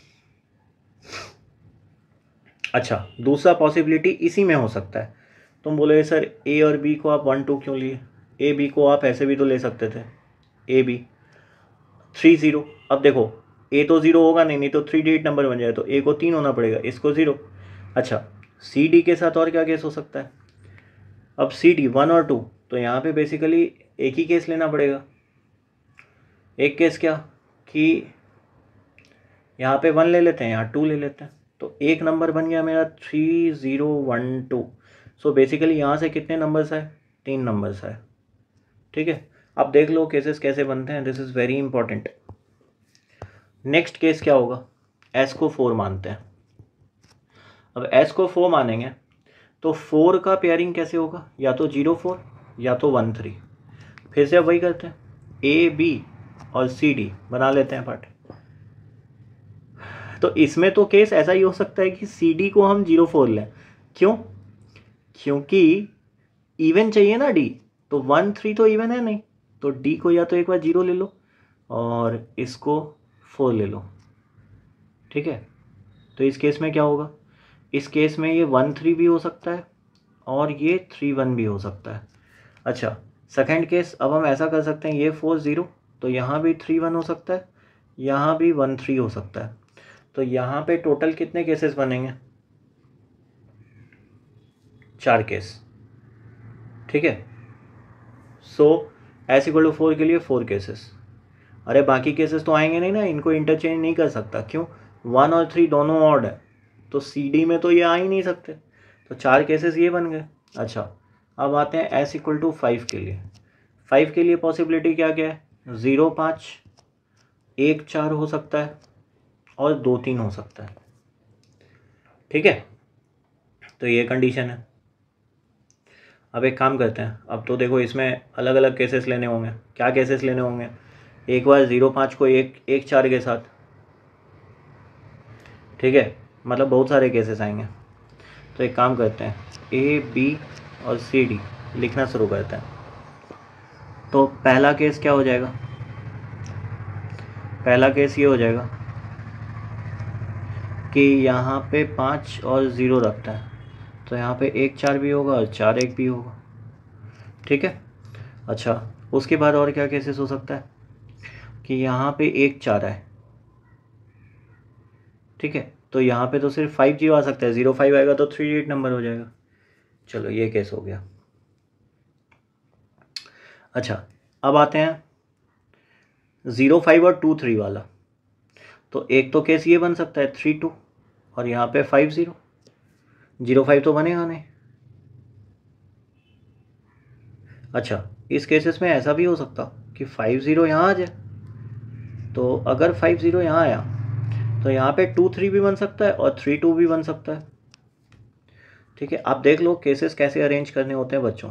अच्छा, दूसरा पॉसिबिलिटी इसी में हो सकता है, तुम बोले सर A और B को आप 1 2 क्यों लिए, A B को आप ऐसे भी तो ले सकते थे, A B 3 0। अब देखो ए तो 0 होगा नहीं, नहीं तो 3 डिजिट नंबर बन जाए, तो ए को 3 होना पड़ेगा, इसको 0। अच्छा, सी डी के साथ और क्या केस हो सकता है? अब सी डी 1 और 2, तो यहाँ पे बेसिकली एक ही केस लेना पड़ेगा। एक केस क्या कि यहाँ पे 1 ले लेते हैं, यहाँ 2 ले लेते हैं, तो एक नंबर बन गया मेरा 3012। सो बेसिकली यहाँ से कितने नंबर्स आए? 3 नंबर्स आए। ठीक है, अब देख लो केसेस कैसे बनते हैं, this is very important. Next case क्या होगा? एस को 4 मानते हैं। अब एस को 4 मानेंगे तो 4 का पेयरिंग कैसे होगा? या तो 0 4 या तो 1 3। फिर से अब वही करते हैं, ए बी और सी डी बना लेते हैं पार्ट। तो इसमें तो केस ऐसा ही हो सकता है कि सी डी को हम 0 4 लें। क्यों? क्योंकि इवन चाहिए ना डी, तो 1 3 तो इवन है नहीं, तो डी को या तो एक बार 0 ले लो और इसको 4 ले लो। ठीक है, तो इस केस में क्या होगा? इस केस में ये 1 3 भी हो सकता है और ये 3 1 भी हो सकता है। अच्छा, सेकेंड केस, अब हम ऐसा कर सकते हैं, ये 4 0, तो यहाँ भी 3 1 हो सकता है, यहाँ भी 1 3 हो सकता है। तो यहाँ पे टोटल कितने केसेस बनेंगे? 4 केस। ठीक है, सो एस इक्वल टू 4 के लिए 4 केसेस। अरे बाकी केसेस तो आएंगे नहीं ना, इनको इंटरचेंज नहीं कर सकता। क्यों? 1 और 3 दोनों ऑड है, तो सी डी में तो ये आ ही नहीं सकते, तो 4 केसेस ये बन गए। अच्छा, अब आते हैं एस इक्वल टू 5 के लिए। 5 के लिए पॉसिबिलिटी क्या क्या है? 0 5, 1 4 हो सकता है और 2 3 हो सकता है। ठीक है, तो ये कंडीशन है। अब एक काम करते हैं, अब तो देखो इसमें अलग अलग केसेस लेने होंगे। क्या केसेस लेने होंगे? एक बार 0 5 को 1 4 के साथ। ठीक है, मतलब बहुत सारे केसेस आएंगे। तो एक काम करते हैं, ए बी और सी डी लिखना शुरू करते हैं। तो पहला केस क्या हो जाएगा? पहला केस ये हो जाएगा कि यहाँ पे 5 और 0 रखता है, तो यहाँ पे 1 4 भी होगा और 4 1 भी होगा। ठीक है, अच्छा, उसके बाद और क्या केसेस हो सकता है कि यहाँ पे 1 4 है। ठीक है, तो यहाँ पे तो सिर्फ 5 0 आ सकता है, 0 5 आएगा तो 3 डिजिट नंबर हो जाएगा। चलो, ये केस हो गया। अच्छा, अब आते हैं 0 5 और 2 3 वाला। तो एक तो केस ये बन सकता है 3 2 और यहाँ पे 5 0। 0 5 तो बनेगा नहीं। अच्छा, इस केसेस में ऐसा भी हो सकता कि 5 0 यहाँ आ जाए। तो अगर 5 0 यहाँ आया तो यहाँ पे 2 3 भी बन सकता है और 3 2 भी बन सकता है। ठीक है, आप देख लो केसेस कैसे अरेंज करने होते हैं बच्चों।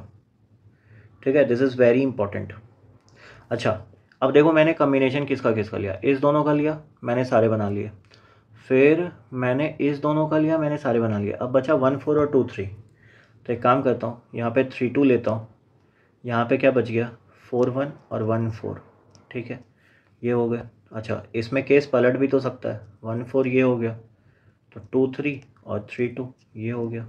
ठीक है, दिस इज़ वेरी इंपॉर्टेंट। अच्छा, अब देखो मैंने कम्बिनेशन किसका किसका लिया? इस दोनों का लिया, मैंने सारे बना लिए। फिर मैंने इस दोनों का लिया, मैंने सारे बना लिए। अब बचा 1 4 और 2 3। तो एक काम करता हूँ, यहाँ पे 3 2 लेता हूँ, यहाँ पे क्या बच गया? 4 1 और 1 4। ठीक है, ये हो गया। अच्छा, इसमें केस पलट भी तो सकता है, 1 4 ये हो गया, तो 2 3 और 3 2 ये हो गया।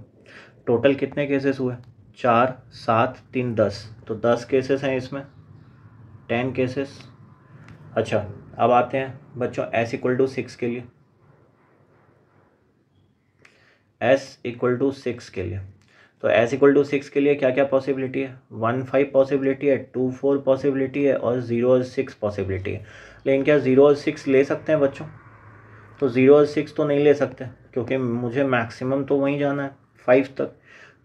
टोटल कितने केसेस हुए? 4 7 3 10, तो 10 केसेस हैं इसमें, 10 केसेस। अच्छा, अब आते हैं बच्चों एस इक्वल टू 6 के लिए। एस इक्वल टू 6 के लिए, तो एस इक्वल टू 6 के लिए क्या क्या पॉसिबिलिटी है? 1 5 पॉसिबिलिटी है, 2 4 पॉसिबिलिटी है और 0 और 6 पॉसिबिलिटी है। लेकिन क्या 0 और 6 ले सकते हैं बच्चों? तो 0 और 6 तो नहीं ले सकते, क्योंकि मुझे मैक्सिमम तो वहीं जाना है 5 तक।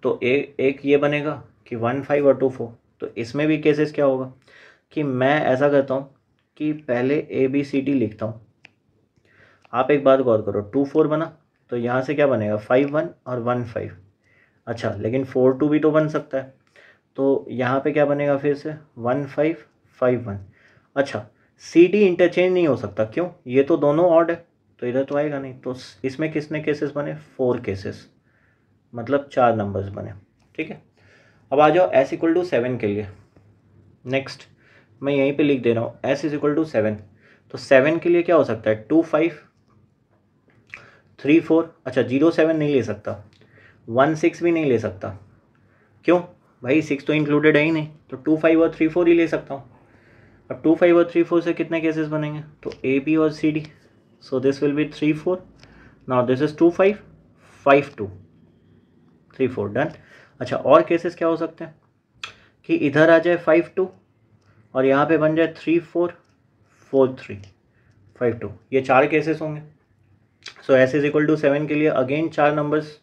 तो एक ये बनेगा कि 1 5 और 2 4। तो इसमें भी केसेस क्या होगा कि मैं ऐसा करता हूँ कि पहले ए बी सी डी लिखता हूँ। आप एक बात गौर करो, 2 4 बना तो यहाँ से क्या बनेगा? 5 1 और 1 5। अच्छा, लेकिन 4 2 भी तो बन सकता है, तो यहाँ पे क्या बनेगा? फिर से 1 5 5 1। अच्छा, सी डी इंटरचेंज नहीं हो सकता। क्यों? ये तो दोनों ऑड है, तो इधर तो आएगा नहीं। तो इसमें कितने केसेस बने? 4 केसेस, मतलब 4 नंबर्स बने। ठीक है, अब आ जाओ एस इक्वल टू 7 के लिए। नेक्स्ट मैं यहीं पे लिख दे रहा हूँ, एस इज इक्वल टू 7। तो 7 के लिए क्या हो सकता है? 2 5 3 4। अच्छा, 0 7 नहीं ले सकता, 1 6 भी नहीं ले सकता। क्यों भाई? 6 तो इंक्लूडेड है ही नहीं, तो 2 5 और 3 4 ही ले सकता हूँ। अब 2 5 और 3 4 से कितने केसेस बनेंगे? तो ए बी और C D So this will be 3 4. Now this is 2 5 5 2 3 4 done. अच्छा और केसेस क्या हो सकते हैं कि इधर आ जाए 5 2 और यहाँ पे बन जाए 3 4 4 3 5 2, ये 4 केसेस होंगे। So S is equal to 7 के लिए again 4 numbers,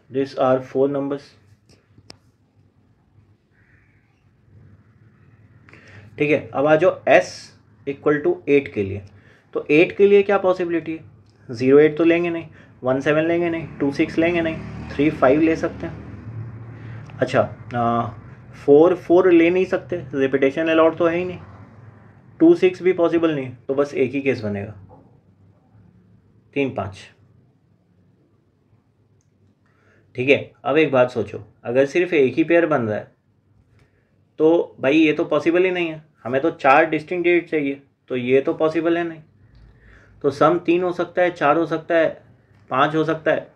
this are 4 numbers. ठीक है, अब आ जाओ s इक्वल टू 8 के लिए। तो 8 के लिए क्या पॉसिबिलिटी है, 0 8 तो लेंगे नहीं, 1 7 लेंगे नहीं, 2 6 लेंगे नहीं, 3 5 ले सकते हैं। अच्छा 4 4 ले नहीं सकते, रिपीटेशन अलाउड तो है ही नहीं, 2 6 भी पॉसिबल नहीं, तो बस एक ही केस बनेगा 3 5। ठीक है, अब एक बात सोचो, अगर सिर्फ एक ही पेयर बन रहा है तो भाई ये तो पॉसिबल ही नहीं है, हमें तो 4 डिस्टिंक्ट डेट चाहिए, तो ये तो पॉसिबल है नहीं। तो सम 3 हो सकता है, 4 हो सकता है, 5 हो सकता है,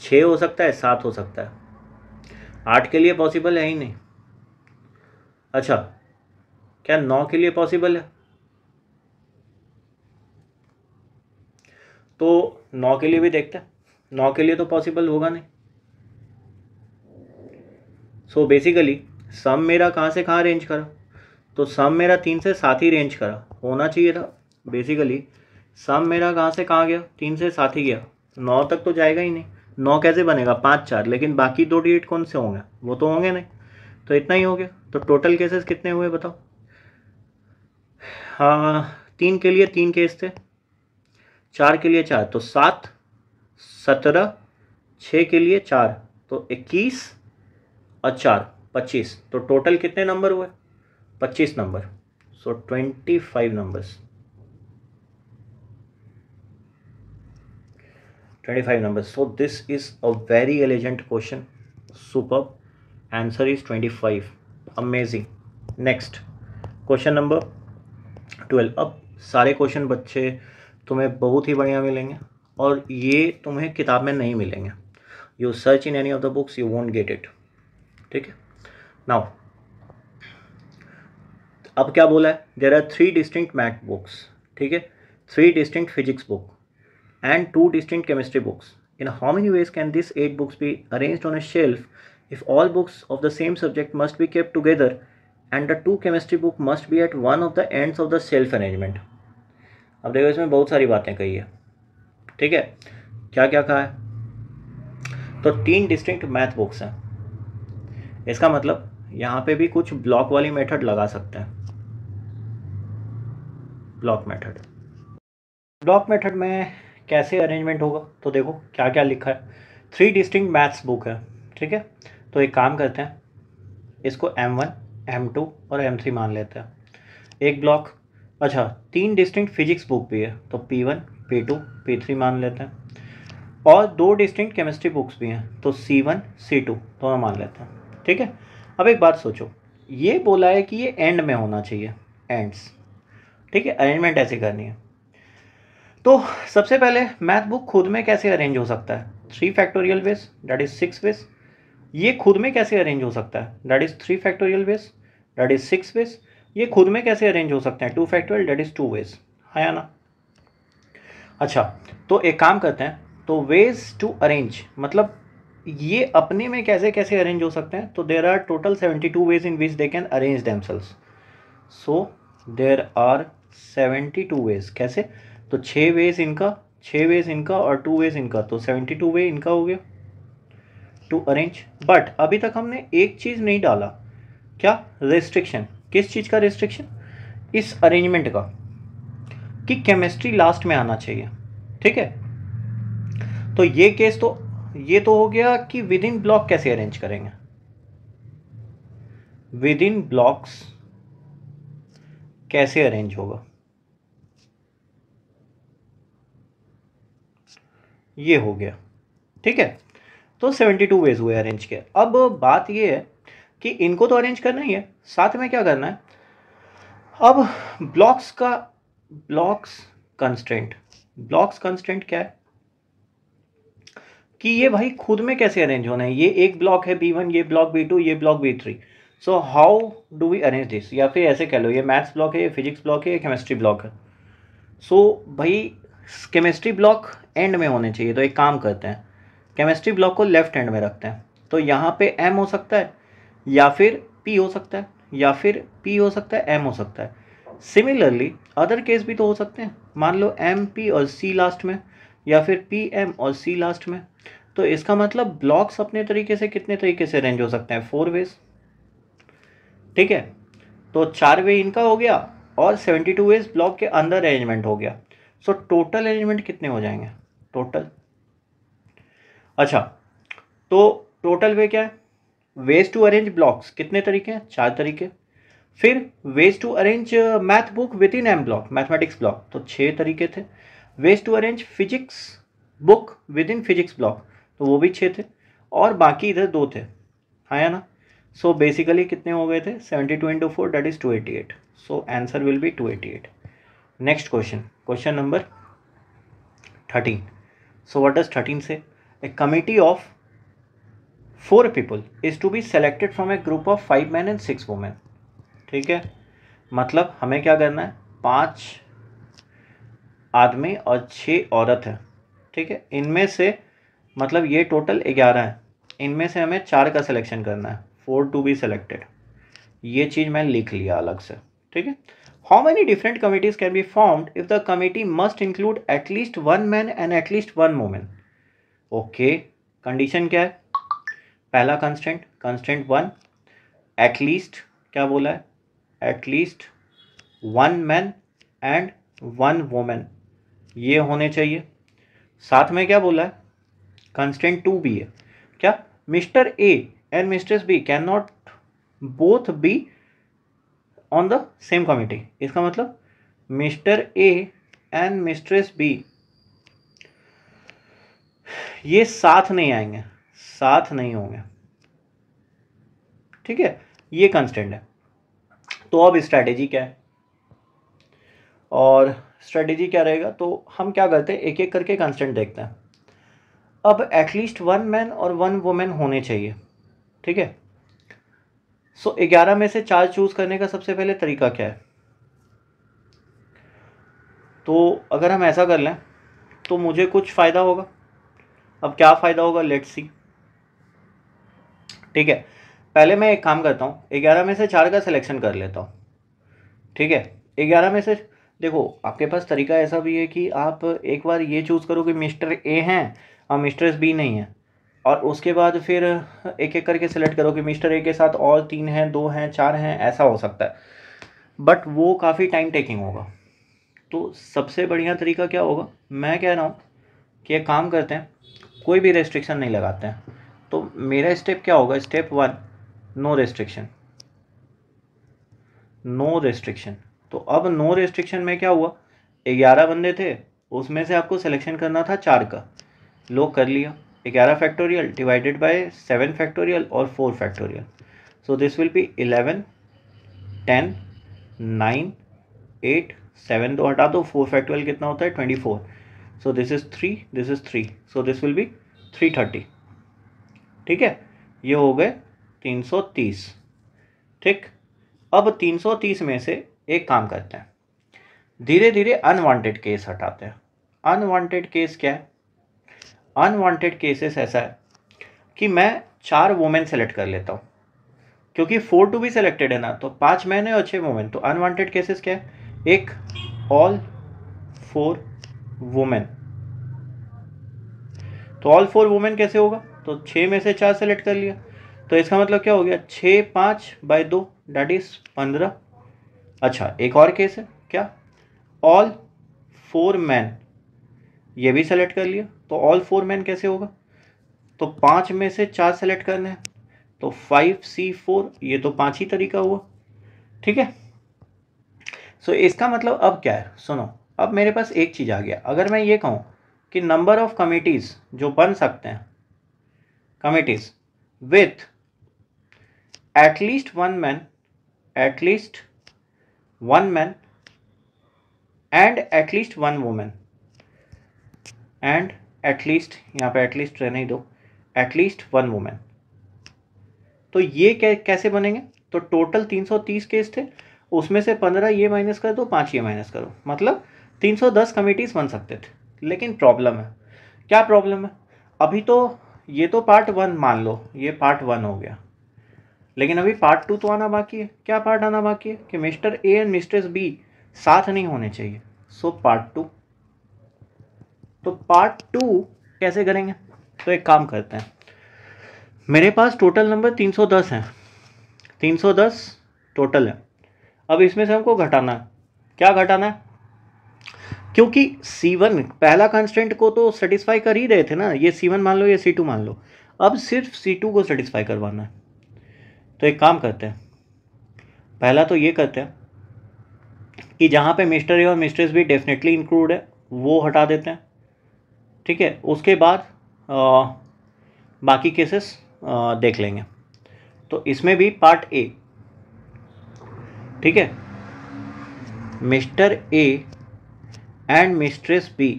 6 हो सकता है, 7 हो सकता है, 8 के लिए पॉसिबल है ही नहीं। अच्छा क्या 9 के लिए पॉसिबल है, तो 9 के लिए भी देखते हैं, 9 के लिए तो पॉसिबल होगा नहीं। सो बेसिकली सम मेरा कहाँ से कहाँ रेंज करा, तो सम मेरा 3 से 7 ही रेंज करा होना चाहिए था। बेसिकली सम मेरा कहाँ से कहाँ गया, 3 से 7 ही गया, 9 तक तो जाएगा ही नहीं। 9 कैसे बनेगा, 5 4, लेकिन बाकी 2 डिजिट कौन से होंगे, वो तो होंगे नहीं, तो इतना ही हो गया। तो टोटल केसेस कितने हुए बताओ। हाँ 3 के लिए 3 केस थे, 4 के लिए 4, तो 7 17, 6 के लिए 4 तो 21 और 4 25, तो टोटल कितने नंबर हुए, 25 number. So 25 numbers, 25 numbers. So this is a very elegant question. Superb. Answer is 25. Amazing. Next question number 12। अब सारे क्वेश्चन बच्चे तुम्हें बहुत ही बढ़िया मिलेंगे और ये तुम्हें किताब में नहीं मिलेंगे। You search in any of the books, you won't get it. ठीक है, नाउ अब क्या बोला है, there are 3 distinct math books. ठीक है, 3 distinct physics book and 2 distinct chemistry books. In how many ways can these 8 books be arranged on a shelf if all books of the same subject must be kept together and the 2 chemistry book must be at one of the ends of the shelf arrangement? अब देखो इसमें बहुत सारी बातें कही है। ठीक है, क्या क्या कहा है, तो 3 डिस्टिंक्ट मैथ बुक्स हैं, इसका मतलब यहाँ पे भी कुछ ब्लॉक वाली मेथड लगा सकते हैं। ब्लॉक मेथड में कैसे अरेंजमेंट होगा, तो देखो क्या क्या लिखा है। 3 डिस्टिंक्ट मैथ्स बुक है। ठीक है, तो एक काम करते हैं, इसको M1 M2 और M3 मान लेते हैं, एक ब्लॉक। अच्छा 3 डिस्टिंक्ट फिजिक्स बुक भी है, तो P1 P2 P3 मान लेते हैं, और 2 डिस्टिंक्ट केमिस्ट्री बुक्स भी हैं, तो C1 C2 दोनों मान लेते हैं। ठीक है, अब एक बात सोचो, ये बोला है कि ये एंड में होना चाहिए, एंड्स। ठीक है, अरेंजमेंट ऐसे करनी है। तो सबसे पहले मैथ बुक खुद में कैसे अरेंज हो सकता है, 3 factorial ways that is 6 ways. ये खुद में कैसे अरेंज हो सकता है, that is 3 factorial ways that is 6 ways. ये खुद में कैसे अरेंज हो सकते हैं, 2 फैक्टोरियल दैट इज 2 वेज, है या ना। अच्छा तो एक काम करते हैं, तो वेज टू अरेंज मतलब ये अपने में कैसे कैसे अरेंज हो सकते हैं, तो there are total 72 ways in which they can arrange themselves. So there are 72 ways, कैसे, तो 6 वेज इनका, 6 वेज इनका और 2 वेज इनका, तो 72 वे इनका हो गया टू अरेंज। बट अभी तक हमने एक चीज़ नहीं डाला, क्या, रेस्ट्रिक्शन। किस चीज़ का रेस्ट्रिक्शन, इस अरेंजमेंट का, कि केमिस्ट्री लास्ट में आना चाहिए। ठीक है, तो ये केस तो ये तो हो गया कि विद इन ब्लॉक कैसे अरेंज करेंगे, विद इन ब्लॉक्स कैसे अरेंज होगा, ये हो गया। ठीक है, तो 72 वेज हुए अरेंज के। अब बात ये है कि इनको तो अरेंज करना ही है, साथ में क्या करना है, अब ब्लॉक्स का, ब्लॉक्स कंस्ट्रेंट क्या है कि ये भाई खुद में कैसे अरेंज होना है। ये एक ब्लॉक है B1, ये ब्लॉक B2, ये block B3। So how do we arrange this, या फिर ऐसे कह लो ये मैथ्स ब्लॉक है, ये फिजिक्स ब्लॉक है, ये केमिस्ट्री ब्लॉक है। सो भाई केमिस्ट्री ब्लॉक एंड में होने चाहिए, तो एक काम करते हैं, केमिस्ट्री ब्लॉक को लेफ्ट हैंड में रखते हैं। तो यहाँ पे एम हो सकता है, या फिर पी हो सकता है, या फिर पी हो सकता है, एम हो सकता है। सिमिलरली अदर केस भी तो हो सकते हैं, मान लो एम पी और सी लास्ट में, या फिर पी एम और सी लास्ट में। तो इसका मतलब ब्लॉक्स अपने तरीके से कितने तरीके से अरेंज हो सकते हैं, 4 वेज। ठीक है, तो 4 वे इनका हो गया और 72 वेज ब्लॉक के अंदर अरेंजमेंट हो गया। सो टोटल अरेंजमेंट कितने हो जाएंगे टोटल? अच्छा, तो टोटल वे क्या है? वेज टू अरेंज ब्लॉक्स कितने तरीके हैं? 4 तरीके। फिर ways to arrange math book within M block, mathematics block, तो 6 तरीके थे। Ways to arrange physics book within physics block, तो वो भी 6 थे, और बाकी इधर 2 थे, हाँ या ना? सो बेसिकली कितने हो गए थे? 72 into 4 that is 288। So answer will B 288। Next question, question number 13. So what does 13 say? A committee of 4 people is to be selected from a group of 5 men and 6 women. ठीक है, मतलब हमें क्या करना है? 5 आदमी और 6 औरत है। ठीक है, इनमें से मतलब ये टोटल 11 है, इनमें से हमें 4 का सिलेक्शन करना है, 4 टू बी सेलेक्टेड। ये चीज़ मैं लिख लिया अलग से। ठीक है, how many different committees can be formed if the committee must include at least 1 man and at least 1 women? Okay, condition क्या है? पहला कंस्टेंट, कंस्टेंट 1, एटलीस्ट क्या बोला है? एटलीस्ट 1 मैन एंड 1 वुमेन, ये होने चाहिए। साथ में क्या बोला है? कंस्टेंट 2 भी है, क्या? Mister A and mistress B can not both be on the same committee. इसका मतलब mister A and mistress B ये साथ नहीं आएंगे, साथ नहीं होंगे। ठीक है, ये कंस्टेंट है। तो अब स्ट्रैटेजी क्या है, और स्ट्रैटेजी क्या रहेगा? तो हम क्या करते हैं, एक एक करके कंस्टेंट देखते हैं। अब एटलीस्ट 1 मैन और 1 वुमेन होने चाहिए। ठीक है, सो 11 में से 4 चूज करने का सबसे पहले तरीका क्या है? तो अगर हम ऐसा कर लें तो मुझे कुछ फ़ायदा होगा। अब क्या फ़ायदा होगा, लेट्स सी। ठीक है, पहले मैं एक काम करता हूँ, 11 में से 4 का सिलेक्शन कर लेता हूँ। ठीक है, 11 में से देखो, आपके पास तरीका ऐसा भी है कि आप एक बार ये चूज़ करो कि मिस्टर ए हैं और मिस्ट्रेस बी नहीं है, और उसके बाद फिर एक एक करके सिलेक्ट करो कि मिस्टर ए के साथ और 3 हैं, 2 हैं, 4 हैं, ऐसा हो सकता है, बट वो काफ़ी टाइम टेकिंग होगा। तो सबसे बढ़िया तरीका क्या होगा, मैं कह रहा हूँ कि एक काम करते हैं, कोई भी रेस्ट्रिक्शन नहीं लगाते हैं। तो मेरा स्टेप क्या होगा? Step 1, no restriction, no restriction. तो अब नो रेस्ट्रिक्शन में क्या हुआ, 11 बंदे थे, उसमें से आपको सिलेक्शन करना था 4 का, लो कर लिया। 11 फैक्टोरियल डिवाइडेड बाय 7 फैक्टोरियल और 4 factorial, so this will B 11, 10, 9, 8, 7 तो हटा दो, 4 फैक्टोरियल कितना होता है? 24। सो this is 3, this is 3, so this will B 330। ठीक है, ये हो गए 330। ठीक, अब 330 में से एक काम करते हैं, धीरे धीरे अनवांटेड केस हटाते हैं। अनवांटेड केस क्या है? अनवांटेड केसेस ऐसा है कि मैं 4 वुमेन सेलेक्ट कर लेता हूँ, क्योंकि 4 टू बी सेलेक्टेड है ना, तो 5 मैन है और 6 वुमेन। तो अनवांटेड केसेस क्या है? एक, ऑल 4 वुमेन। तो ऑल 4 वुमेन कैसे होगा? तो 6 में से 4 सेलेक्ट कर लिया, तो इसका मतलब क्या हो गया? 6 5/2 दैट इज 15। अच्छा, एक और केस है, क्या? ऑल 4 मैन, ये भी सेलेक्ट कर लिया, तो ऑल 4 मैन कैसे होगा? तो 5 में से 4 सेलेक्ट करने हैं, तो 5C4, ये तो 5 ही तरीका हुआ। ठीक है, सो इसका मतलब अब क्या है, सुनो, अब मेरे पास एक चीज़ आ गया। अगर मैं ये कहूँ कि नंबर ऑफ कमिटीज़ जो बन सकते हैं, committees with at least 1 man, at least 1 man and at least 1 women, and at least, यहाँ पे एटलीस्ट रहने ही दो, एटलीस्ट 1 वुमेन, तो ये कैसे बनेंगे? तो टोटल 330 केस थे, उसमें से 15 ये माइनस कर दो, 5 ये माइनस करो, मतलब 310 कमिटीज़ बन सकते थे, लेकिन प्रॉब्लम है, क्या प्रॉब्लम है? अभी तो ये तो पार्ट 1 मान लो, ये पार्ट 1 हो गया, लेकिन अभी पार्ट 2 तो आना बाकी है। क्या पार्ट आना बाकी है? कि mister A and mistress B साथ नहीं होने चाहिए। सो पार्ट 2, तो पार्ट 2 कैसे करेंगे? तो एक काम करते हैं, मेरे पास टोटल नंबर 310 है, 310 टोटल है। अब इसमें से हमको घटाना है, क्या घटाना है? क्योंकि C1 पहला कंस्टेंट को तो सेटिस्फाई कर ही रहे थे ना, ये C1 मान लो, ये C2 मान लो, अब सिर्फ C2 को सेटिस्फाई करवाना है। तो एक काम करते हैं, पहला तो ये करते हैं कि जहाँ पे मिस्टर ए और मिस्ट्रेस बी डेफिनेटली इंक्लूड है वो हटा देते हैं, ठीक है। उसके बाद बाकी केसेस देख लेंगे। तो इसमें भी पार्ट ए, ठीक है, mister A and mistress B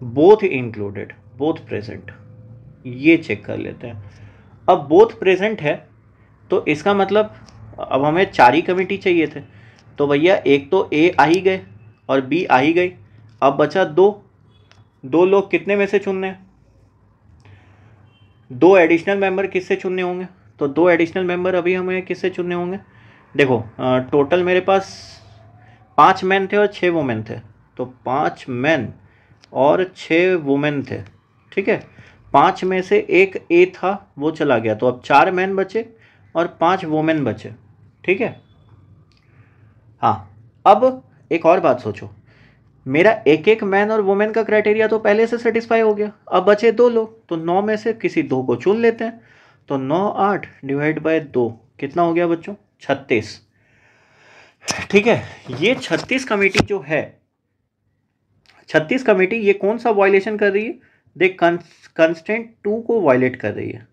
both included, both present, ये चेक कर लेते हैं। अब बोथ प्रेजेंट है तो इसका मतलब अब हमें 4 ही कमिटी चाहिए थे, तो भैया एक तो ए आ ही गए और बी आ ही गई, अब बचा 2 लोग कितने में से चुनने हैं? 2 एडिशनल मेंबर किससे चुनने होंगे? तो 2 एडिशनल मेंबर अभी हमें किससे चुनने होंगे? देखो टोटल मेरे पास 5 मैन थे और 6 वुमेन थे, तो 5 मैन और 6 वुमेन थे, ठीक है। 5 में से एक ए था, वो चला गया, तो अब 4 मैन बचे और 5 वुमेन बचे, ठीक है। हाँ, अब एक और बात सोचो, मेरा एक एक मैन और वुमेन का क्राइटेरिया तो पहले से सेटिस्फाई हो गया, अब बचे 2 लोग, तो 9 में से किसी 2 को चुन लेते हैं। तो 9 8 डिवाइड बाय 2 कितना हो गया बच्चों? 36, ठीक है। ये 36 कमेटी जो है, 36 कमेटी ये कौन सा वायलेशन कर रही है? देख, कंस्टेंट 2 को वायलेट कर रही है,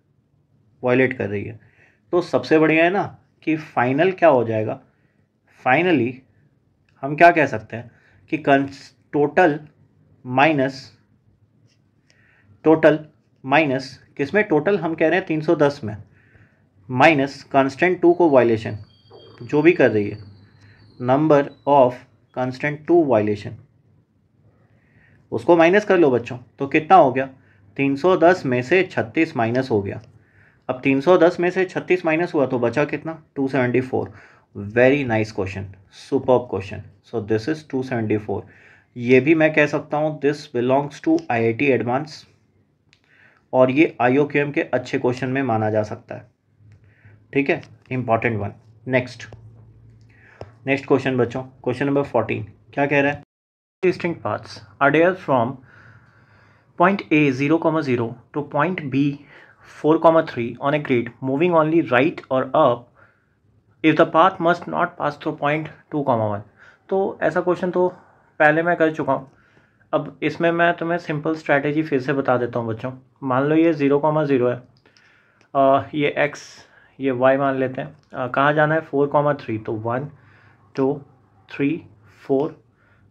वायलेट कर रही है। तो सबसे बढ़िया है ना कि फाइनल क्या हो जाएगा, फाइनली हम क्या कह सकते हैं कि टोटल माइनस किसमें? टोटल हम कह रहे हैं 310 में, माइनस कंस्टेंट 2 को वायलेशन जो भी कर रही है, नंबर ऑफ कंस्टेंट 2 वायलेशन, उसको माइनस कर लो बच्चों। तो कितना हो गया? 310 में से 36 माइनस हो गया। अब 310 में से 36 माइनस हुआ तो बचा कितना? 274। Very nice question, superb question. So this is 274। ये भी मैं कह सकता हूँ this belongs to IIT advance, और ये IOQM के अच्छे क्वेश्चन में माना जा सकता है, ठीक है, इंपॉर्टेंट वन। नेक्स्ट क्वेश्चन बच्चों, क्वेश्चन नंबर 14 क्या कह रहा है? Distinct paths are there from point A 0,0 to point B 4,3 on a grid moving only right or up if the path must not pass through point 2,1। तो ऐसा question तो पहले मैं कर चुका हूँ, अब इसमें मैं तुम्हें सिंपल स्ट्रैटेजी फिर से बता देता हूँ बच्चों। मान लो ये 0,0 है, ये x ये y मान लेते हैं, कहाँ जाना है? 4,3, तो 1 2 3 4,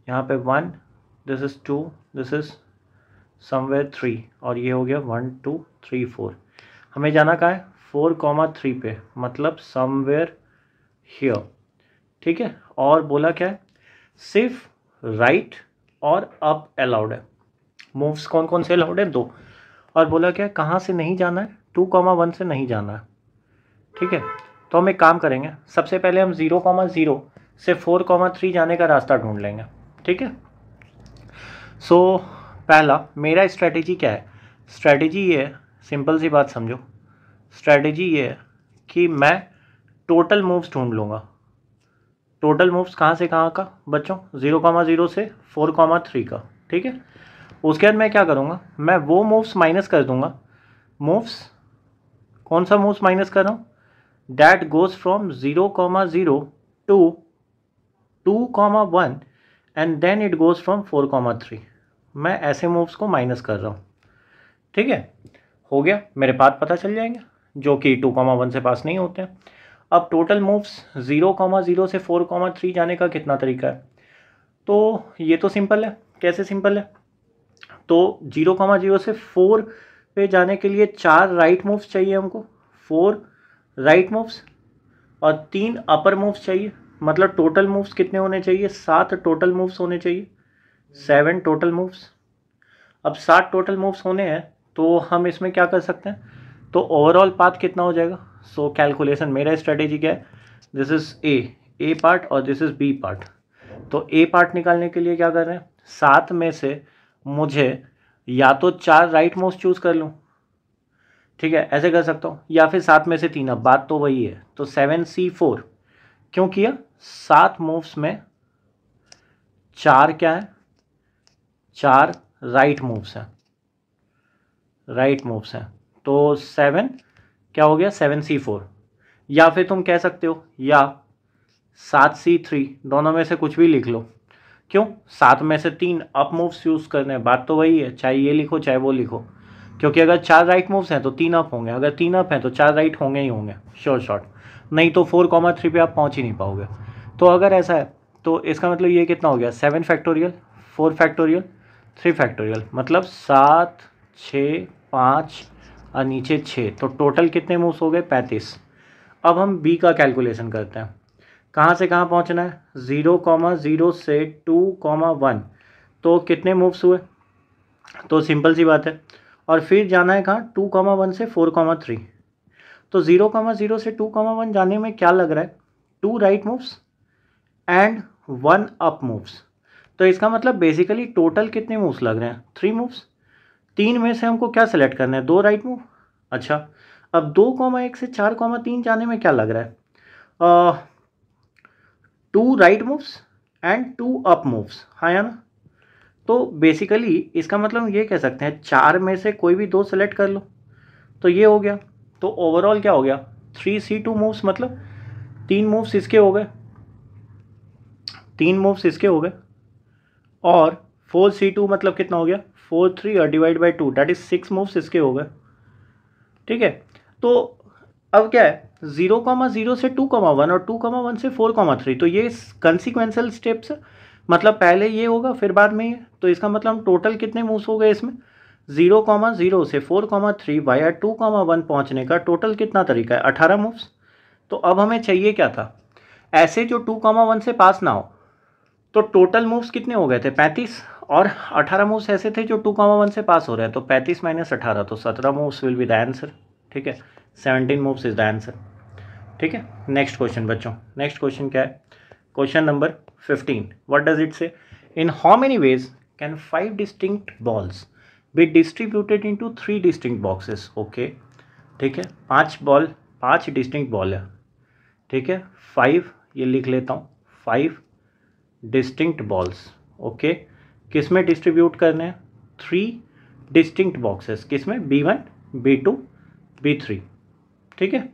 यहाँ पे 1, this is 2, this is somewhere 3, और ये हो गया 1 2 3 4। हमें जाना कहाँ है? 4,3 पे, मतलब समवेयर हियर, ठीक है। और बोला क्या है? सिर्फ राइट और अप अलाउड है, मूव्स कौन कौन से अलाउड है? 2। और बोला क्या है? कहाँ से नहीं जाना है? 2,1 से नहीं जाना है, ठीक है। तो हम एक काम करेंगे, सबसे पहले हम 0,0 से 4,3 जाने का रास्ता ढूंढ लेंगे, ठीक है। सो पहला मेरा स्ट्रैटेजी क्या है? स्ट्रैटेजी ये है, सिंपल सी बात समझो, स्ट्रैटेजी ये है कि मैं टोटल मूव्स ढूंढ लूँगा। टोटल मूव्स कहाँ से कहाँ का बच्चों? 0,0 से 4,3 का, ठीक है। उसके बाद मैं क्या करूँगा? मैं वो मूव्स माइनस कर दूँगा। मूव्स कौन सा मूव्स माइनस कर रहा हूँ? That goes from 0,0 to 2,1 and then it goes from 4,3। मैं ऐसे मूव्स को माइनस कर रहा हूँ, ठीक है। हो गया, मेरे पाथ पता चल जाएंगे जो कि 2,1 से पास नहीं होते हैं। अब टोटल मूव्स 0,0 से 4,3 जाने का कितना तरीका है? तो ये तो सिंपल है। कैसे सिंपल है? तो 0,0 से 4 पे जाने के लिए 4 राइट मूव्स चाहिए हमको, 4 राइट मूव्स, और 3 अपर मूव्स चाहिए, मतलब टोटल मूव्स कितने होने चाहिए, 7 टोटल मूव्स होने चाहिए, 7 टोटल मूव्स। अब 7 टोटल मूव्स होने हैं तो हम इसमें क्या कर सकते हैं, तो ओवरऑल पाथ कितना हो जाएगा। सो कैलकुलेशन मेरा स्ट्रेटेजी क्या है, दिस इज ए पार्ट और दिस इज बी पार्ट। तो ए पार्ट निकालने के लिए क्या कर रहे हैं, 7 में से मुझे या तो 4 राइट मूव्स चूज कर लूँ, ठीक है, ऐसे कर सकता हूँ, या फिर 7 में से 3, अब बात तो वही है। तो 7C4 क्यों किया, 7 मूव्स में 4 क्या है, 4 राइट मूव्स हैं, राइट मूव्स हैं। तो 7 क्या हो गया, 7C4। या फिर तुम कह सकते हो या 7C3, दोनों में से कुछ भी लिख लो। क्यों, 7 में से 3 अप मूव्स यूज़ करने हैं, बात तो वही है, चाहे ये लिखो चाहे वो लिखो, क्योंकि अगर 4 राइट मूव्स हैं तो 3 अप होंगे, अगर 3 अप हैं तो 4 राइट होंगे ही होंगे श्योर शॉट, नहीं तो 4,3 पे आप पहुंच ही नहीं पाओगे। तो अगर ऐसा है तो इसका मतलब ये कितना हो गया, 7 फैक्टोरियल, 4 फैक्टोरियल, 3 फैक्टोरियल, मतलब 7, 6, 5 और नीचे 6, तो टोटल कितने मूव्स हो गए, 35। अब हम बी का कैलकुलेशन करते हैं, कहाँ से कहाँ पहुँचना है, 0,0 से 2,1, तो कितने मूव्स हुए, तो सिंपल सी बात है। और फिर जाना है कहाँ, 2,1 से 4,3, तो 0,0 से 2,1 जाने में क्या लग रहा है, 2 right moves and 1 up moves. तो इसका मतलब बेसिकली टोटल कितने मूव्स लग रहे हैं, 3 मूव्स। 3 में से हमको क्या सेलेक्ट करना है, 2 राइट मूव। अच्छा, अब 2,1 से 4,3 जाने में क्या लग रहा है, 2 right moves and 2 up moves, हाँ या ना। तो बेसिकली इसका मतलब ये कह सकते हैं 4 में से कोई भी 2 सेलेक्ट कर लो, तो ये हो गया। तो ओवरऑल क्या हो गया, 3C2 मूव्स, मतलब 3 मूव्स इसके हो गए, 3 मूव्स इसके हो गए, और 4C2 मतलब कितना हो गया, 4 3 और divide by 2 that is 6 moves इसके हो गए, ठीक है। तो अब क्या है, 0,0 से 2,1 और 2,1 से 4,3, तो ये कंसिक्वेंशियल स्टेप्स, मतलब पहले ये होगा फिर बाद में ये, तो इसका मतलब हम टोटल कितने मूव्स हो गए इसमें, 0,0 से 4,3 वाया 2,1 पहुंचने का टोटल कितना तरीका है, 18 मूव्स। तो अब हमें चाहिए क्या था, ऐसे जो 2,1 से पास ना हो, तो टोटल मूव्स कितने हो गए थे, 35, और 18 मूव्स ऐसे थे जो 2,1 से पास हो रहे हैं, तो 35 माइनस 18, तो 17 moves will be the answer, ठीक है, 17 मूव्स इज द आंसर, ठीक है। नेक्स्ट क्वेश्चन बच्चों, नेक्स्ट क्वेश्चन क्या है, question number 15, what does it say, in how many ways can 5 distinct balls be distributed into 3 distinct boxes, okay, ठीक है, 5 distinct ball है, ठीक है, 5 ये लिख लेता हूँ, 5 डिस्टिंक्ट बॉल्स, ओके, किस में डिस्ट्रीब्यूट करने हैं, 3 डिस्टिंक्ट बॉक्सेस, किस में, B1 B2 B3, ठीक है।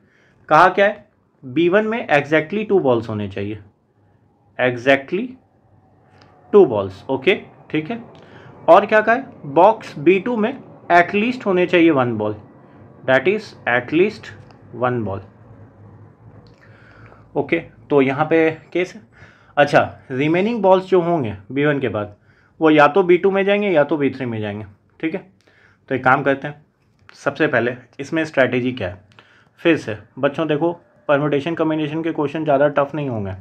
कहा क्या है, B1 में एग्जैक्टली 2 बॉल्स होने चाहिए, एग्जैक्टली 2 बॉल्स, ओके, ठीक है। और क्या कहा है, बॉक्स B2 में एटलीस्ट होने चाहिए 1 ball, that is at least 1 ball, okay. तो यहाँ पे केस है। अच्छा, रिमेनिंग बॉल्स जो होंगे B1 के बाद, वो या तो B2 में जाएंगे या तो B3 में जाएंगे, ठीक है। तो एक काम करते हैं, सबसे पहले इसमें स्ट्रैटेजी क्या है, फिर से बच्चों देखो, परम्यूटेशन कम्बिनेशन के क्वेश्चन ज़्यादा टफ नहीं होंगे,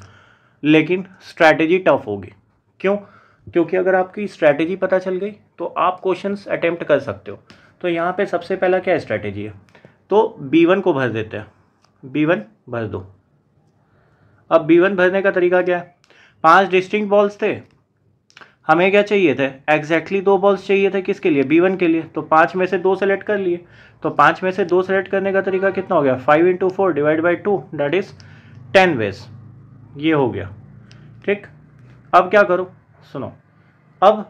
लेकिन स्ट्रैटेजी टफ होगी। क्यों, क्योंकि अगर आपकी स्ट्रैटेजी पता चल गई तो आप क्वेश्चंस अटेम्प्ट कर सकते हो। तो यहाँ पे सबसे पहला क्या स्ट्रैटेजी है, तो B1 को भर देते हैं, B1 भर दो। अब B1 भरने का तरीका क्या है, 5 डिस्टिंक्ट बॉल्स थे, हमें क्या चाहिए थे, एग्जैक्टली 2 बॉल्स चाहिए थे, किसके लिए, B1 के लिए, तो 5 में से 2 सेलेक्ट कर लिए। तो 5 में से 2 सेलेक्ट करने का तरीका कितना हो गया, 5 × 4 divide by 2 that is 10 ways, ये हो गया, ठीक। अब क्या करो, सुनो, अब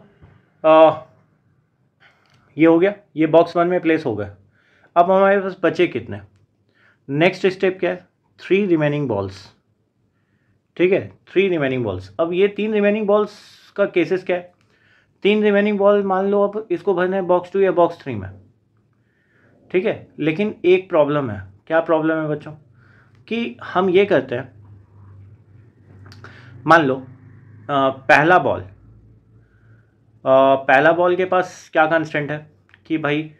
ये हो गया, ये बॉक्स 1 में प्लेस हो गया। अब हमारे पास बचे कितने, नेक्स्ट स्टेप क्या है, 3 रिमेनिंग बॉल्स, ठीक है, 3 रिमेनिंग बॉल्स। अब ये 3 रिमेनिंग बॉल्स का केसेस क्या है, 3 रिमेनिंग बॉल मान लो अब इसको भरना है बॉक्स 2 या बॉक्स 3 में, ठीक है। लेकिन एक प्रॉब्लम है, क्या प्रॉब्लम है बच्चों, कि हम ये करते हैं, मान लो पहला बॉल के पास क्या कंस्टेंट है, कि भाई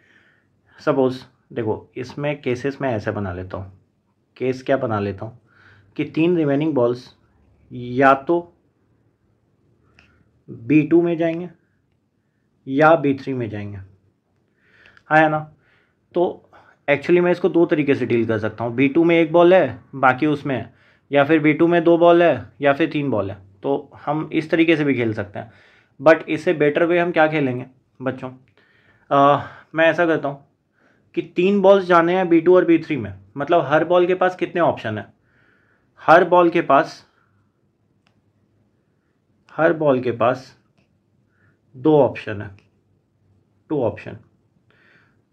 सपोज देखो, इसमें केसेस मैं ऐसे बना लेता हूँ, केस क्या बना लेता हूँ कि 3 रिमेनिंग बॉल्स या तो B2 में जाएंगे या B3 में जाएंगे, है ना। तो एक्चुअली मैं इसको दो तरीके से डील कर सकता हूँ, B2 में एक बॉल है बाकी उसमें है, या फिर B2 में दो बॉल है या फिर तीन बॉल है। तो हम इस तरीके से भी खेल सकते हैं, बट इससे बेटर वे हम क्या खेलेंगे बच्चों, मैं ऐसा करता हूँ कि तीन बॉल्स जाने हैं B2 और B3 में, मतलब हर बॉल के पास कितने ऑप्शन है, हर बॉल के पास दो ऑप्शन है, टू ऑप्शन।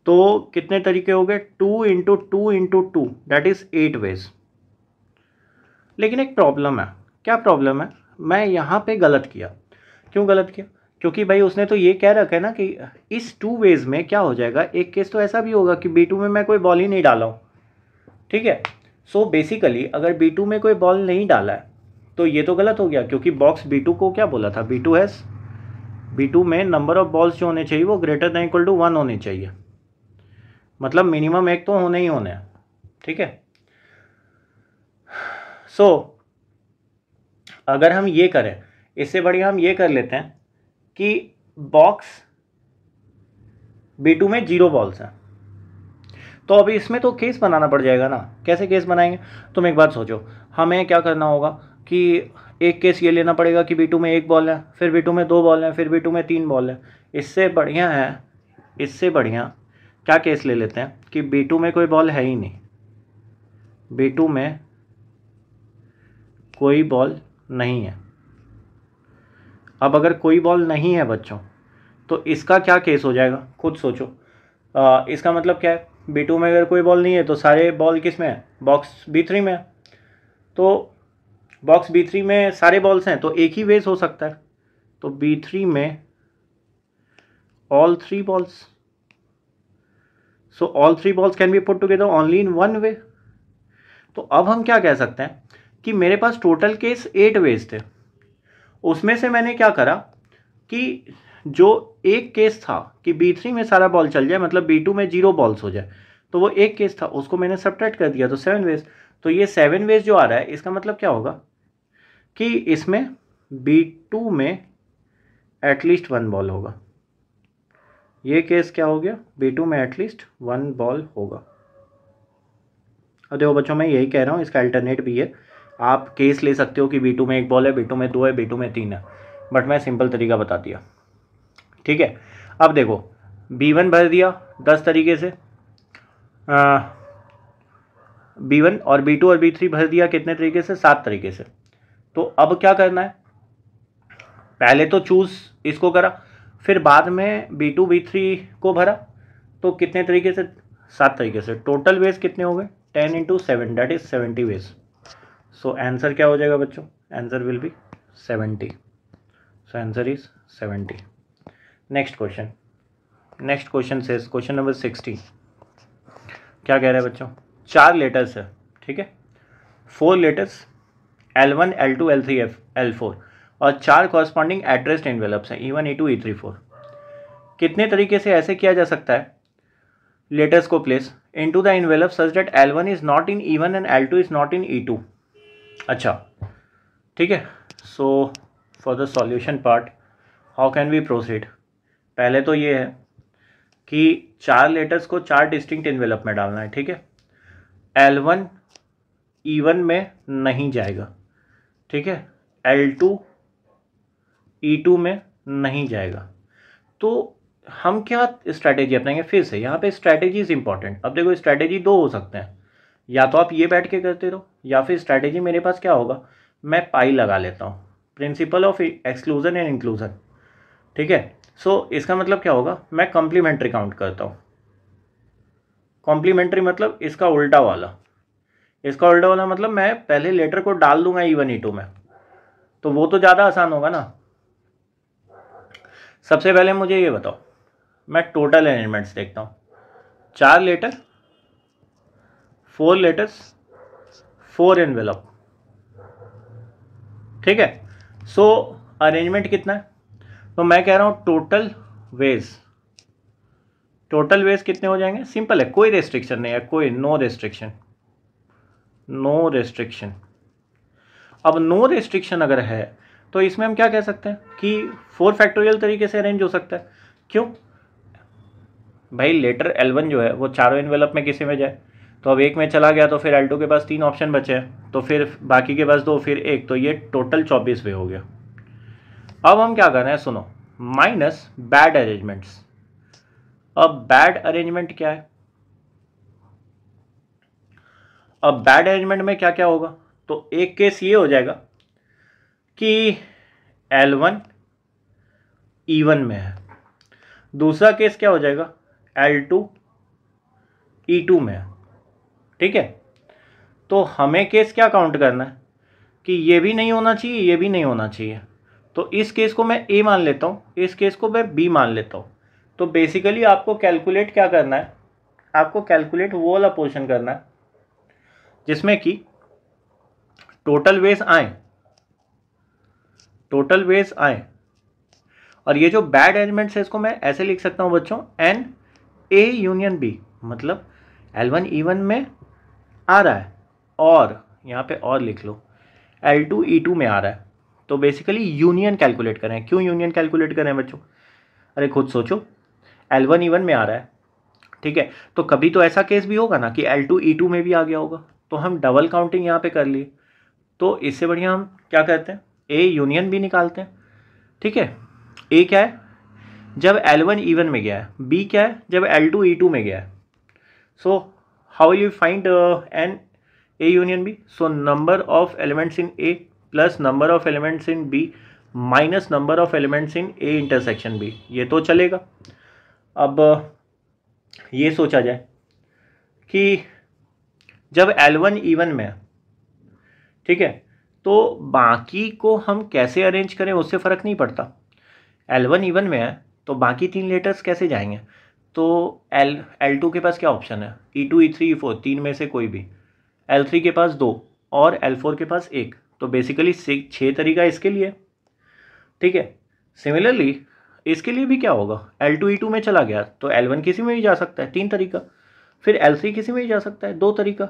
तो कितने तरीके हो गए, 2 × 2 × 2 दैट इज 8 वेज। लेकिन एक प्रॉब्लम है, क्या प्रॉब्लम है, मैं यहाँ पे गलत किया। क्यों गलत किया, क्योंकि भाई उसने तो ये कह रखा है ना कि इस 2 वेज में क्या हो जाएगा, एक केस तो ऐसा भी होगा कि B2 में मैं कोई बॉल ही नहीं डाला हूँ, ठीक है। सो बेसिकली अगर B2 में कोई बॉल नहीं डाला है तो ये तो गलत हो गया, क्योंकि बॉक्स B2 को क्या बोला था, B2 में नंबर ऑफ बॉल्स जो होने चाहिए वो ग्रेटर देन इक्वल टू 1 होने चाहिए, मतलब मिनिमम एक तो होने ही होने हैं, ठीक है। सो अगर हम ये करें, इससे बढ़िया हम ये कर लेते हैं कि बॉक्स B2 में 0 बॉल्स हैं, तो अभी इसमें तो केस बनाना पड़ जाएगा ना। कैसे केस बनाएंगे, तुम एक बात सोचो, हमें क्या करना होगा कि एक केस ये लेना पड़ेगा कि B2 में एक बॉल है, फिर B2 में दो बॉल है, फिर B2 में तीन बॉल है। इससे बढ़िया क्या केस ले लेते हैं कि B2 में कोई बॉल है ही नहीं, B2 में कोई बॉल नहीं है। अब अगर कोई बॉल नहीं है बच्चों, तो इसका क्या केस हो जाएगा, खुद सोचो। इसका मतलब क्या है, B2 में अगर कोई बॉल नहीं है तो सारे बॉल किस में है, बॉक्स B3 में है। तो बॉक्स B3 में सारे बॉल्स हैं तो एक ही वेज हो सकता है, तो B3 में all three balls, so all three balls can be put together only in one way. तो अब हम क्या कह सकते हैं कि मेरे पास टोटल केस 8 वेज थे, उसमें से मैंने क्या करा कि जो एक केस था कि B3 में सारा बॉल चल जाए, मतलब B2 में 0 बॉल्स हो जाए, तो वो एक केस था, उसको मैंने सब्ट्रैक्ट कर दिया, तो 7 वेज। तो ये 7 वेज जो आ रहा है इसका मतलब क्या होगा कि इसमें B2 में एटलीस्ट 1 बॉल होगा। ये केस क्या हो गया, B2 में एटलीस्ट 1 बॉल होगा। अब देखो बच्चों, मैं यही कह रहा हूँ, इसका अल्टरनेट भी है, आप केस ले सकते हो कि B2 में एक बॉल है, B2 में दो है, B2 में तीन है, बट मैं सिंपल तरीका बता दिया, ठीक है। अब देखो B1 भर दिया 10 तरीके से, B1 और B2 और B3 भर दिया कितने तरीके से, 7 तरीके से। तो अब क्या करना है, पहले तो चूज इसको करा, फिर बाद में B2 B3 को भरा, तो कितने तरीके से, 7 तरीके से। टोटल वेज कितने हो गए, 10 × 7 that is 70 ways. So answer क्या हो जाएगा बच्चों, answer will be 70। So answer is 70। Next question से क्वेश्चन नंबर 60 क्या कह रहा है बच्चों, 4 लेटर्स है, ठीक है, 4 letters L1 L2 L3 L4 और 4 कॉरस्पॉन्डिंग एड्रेस्ड एनवेलप्स हैं E1 E2 E3 4। कितने तरीके से ऐसे किया जा सकता है लेटर्स को place into the envelope such that L1 is not in E1 and L2 is not in E2। अच्छा ठीक है, so for the solution part how can we proceed. पहले तो ये है कि 4 लेटर्स को 4 डिस्टिंक्ट एनवेलप में डालना है, ठीक है। L1 E1 में नहीं जाएगा, ठीक है, L2 E2 में नहीं जाएगा। तो हम क्या स्ट्रैटेजी अपनाएंगे, फिर से यहाँ पे स्ट्रैटेजी इज इंपॉर्टेंट। अब देखो स्ट्रैटेजी दो हो सकते हैं, या तो आप ये बैठ के करते रहो, या फिर स्ट्रैटेजी मेरे पास क्या होगा, मैं पाई लगा लेता हूँ, principle of exclusion and inclusion, ठीक है। सो इसका मतलब क्या होगा, मैं कॉम्प्लीमेंट्री काउंट करता हूँ। कॉम्प्लीमेंट्री मतलब इसका उल्टा वाला, मतलब मैं पहले लेटर को डाल दूंगा E1 E2 में, तो वो तो ज़्यादा आसान होगा ना। सबसे पहले मुझे ये बताओ, मैं टोटल अरेंजमेंट्स देखता हूँ, 4 लेटर 4 लेटर्स 4 एनवेलप, ठीक है। सो अरेंजमेंट कितना है, तो मैं कह रहा हूँ टोटल वेज कितने हो जाएंगे, सिंपल है, कोई रेस्ट्रिक्शन नहीं है, कोई नो रेस्ट्रिक्शन। अब नो रिस्ट्रिक्शन अगर है तो इसमें हम क्या कह सकते हैं कि 4 फैक्टोरियल तरीके से अरेंज हो सकता है। क्यों भाई, लेटर L1 जो है वो चारों एनवेलप में किसी में जाए, तो अब एक में चला गया तो फिर L2 के पास 3 ऑप्शन बचे हैं, तो फिर बाकी के पास 2 फिर 1, तो ये टोटल 24 वे हो गया। अब हम क्या कर रहे हैं, सुनो, माइनस बैड अरेंजमेंट्स। अब बैड अरेंजमेंट क्या है, अब बैड अरेंजमेंट में क्या क्या होगा, तो एक केस ये हो जाएगा कि L1 E1 में है, दूसरा केस क्या हो जाएगा L2 E2 में है। ठीक है, तो हमें केस क्या काउंट करना है कि ये भी नहीं होना चाहिए, ये भी नहीं होना चाहिए, तो इस केस को मैं A मान लेता हूँ, इस केस को मैं B मान लेता हूँ। तो बेसिकली आपको कैलकुलेट क्या करना है, आपको कैलकुलेट वो वाला पोर्शन करना है जिसमें कि टोटल वेज आए, टोटल वेज आए। और ये जो बैड एलिमेंट्स है इसको मैं ऐसे लिख सकता हूँ बच्चों, एन ए यूनियन बी, मतलब L1 E1 में आ रहा है और यहाँ पे और लिख लो L2 E2 में आ रहा है, तो बेसिकली यूनियन कैलकुलेट करें। क्यों यूनियन कैलकुलेट करें बच्चों, अरे खुद सोचो, L1 E1 में आ रहा है, ठीक है, तो कभी तो ऐसा केस भी होगा ना कि L2 E2 में भी आ गया होगा, तो हम डबल काउंटिंग यहाँ पे कर लिए, तो इससे बढ़िया हम क्या करते हैं, ए यूनियन बी निकालते हैं। ठीक है, ए क्या है जब L1 E1 में गया है, बी क्या है जब L2 E2 में गया है। So how will you find n A union B, so number of elements in A plus number of elements in B minus number of elements in A intersection B, ये तो चलेगा। अब ये सोचा जाए कि जब L1 E1 में है, ठीक है, तो बाकी को हम कैसे अरेंज करें उससे फ़र्क नहीं पड़ता। L1 E1 में है तो बाकी 3 लेटर्स कैसे जाएंगे, तो L2 के पास क्या ऑप्शन है, E2 E3 E4 तीन में से कोई भी, L3 के पास 2 और L4 के पास 1, तो बेसिकली 6 तरीका इसके लिए। ठीक है, सिमिलरली इसके लिए भी क्या होगा, L2 E2 में चला गया तो L1 किसी में भी जा सकता है 3 तरीका, फिर L3 किसी में भी जा सकता है 2 तरीका।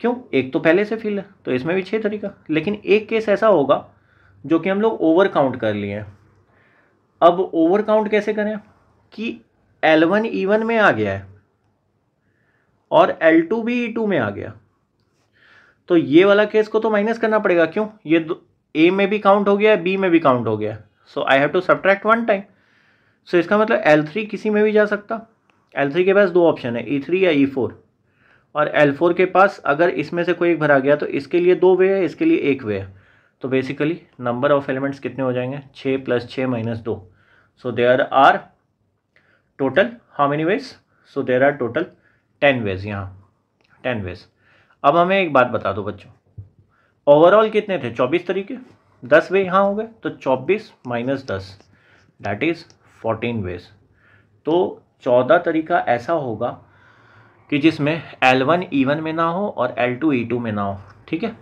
क्यों, एक तो पहले से फिल है तो इसमें भी 6 तरीका, लेकिन एक केस ऐसा होगा जो कि हम लोग ओवर काउंट कर लिए हैं। अब ओवर काउंट कैसे करें कि L1 E1 में आ गया है और L2 भी E2 में आ गया, तो ये वाला केस को तो माइनस करना पड़ेगा। क्यों, ये ए में भी काउंट हो गया है, बी में भी काउंट हो गया है, so I have to subtract 1 time. So इसका मतलब L3 किसी में भी जा सकता, L3 के पास 2 ऑप्शन है, E3 या E4, और L4 के पास अगर इसमें से कोई एक भरा गया तो इसके लिए 2 वे है, इसके लिए 1 वे है, तो बेसिकली नंबर ऑफ एलिमेंट्स कितने हो जाएंगे, 6 + 6 - 2, so there are total how many ways, so there are total 10 ways, यहाँ 10 वेज। अब हमें एक बात बता दो बच्चों, ओवरऑल कितने थे, 24 तरीके, 10 वे यहाँ हो गए, तो 24 - 10 दैट इज़ 14 वेज। तो 14 तरीका ऐसा होगा कि जिसमें L1 E1 में ना हो और L2 E2 में ना हो। ठीक है।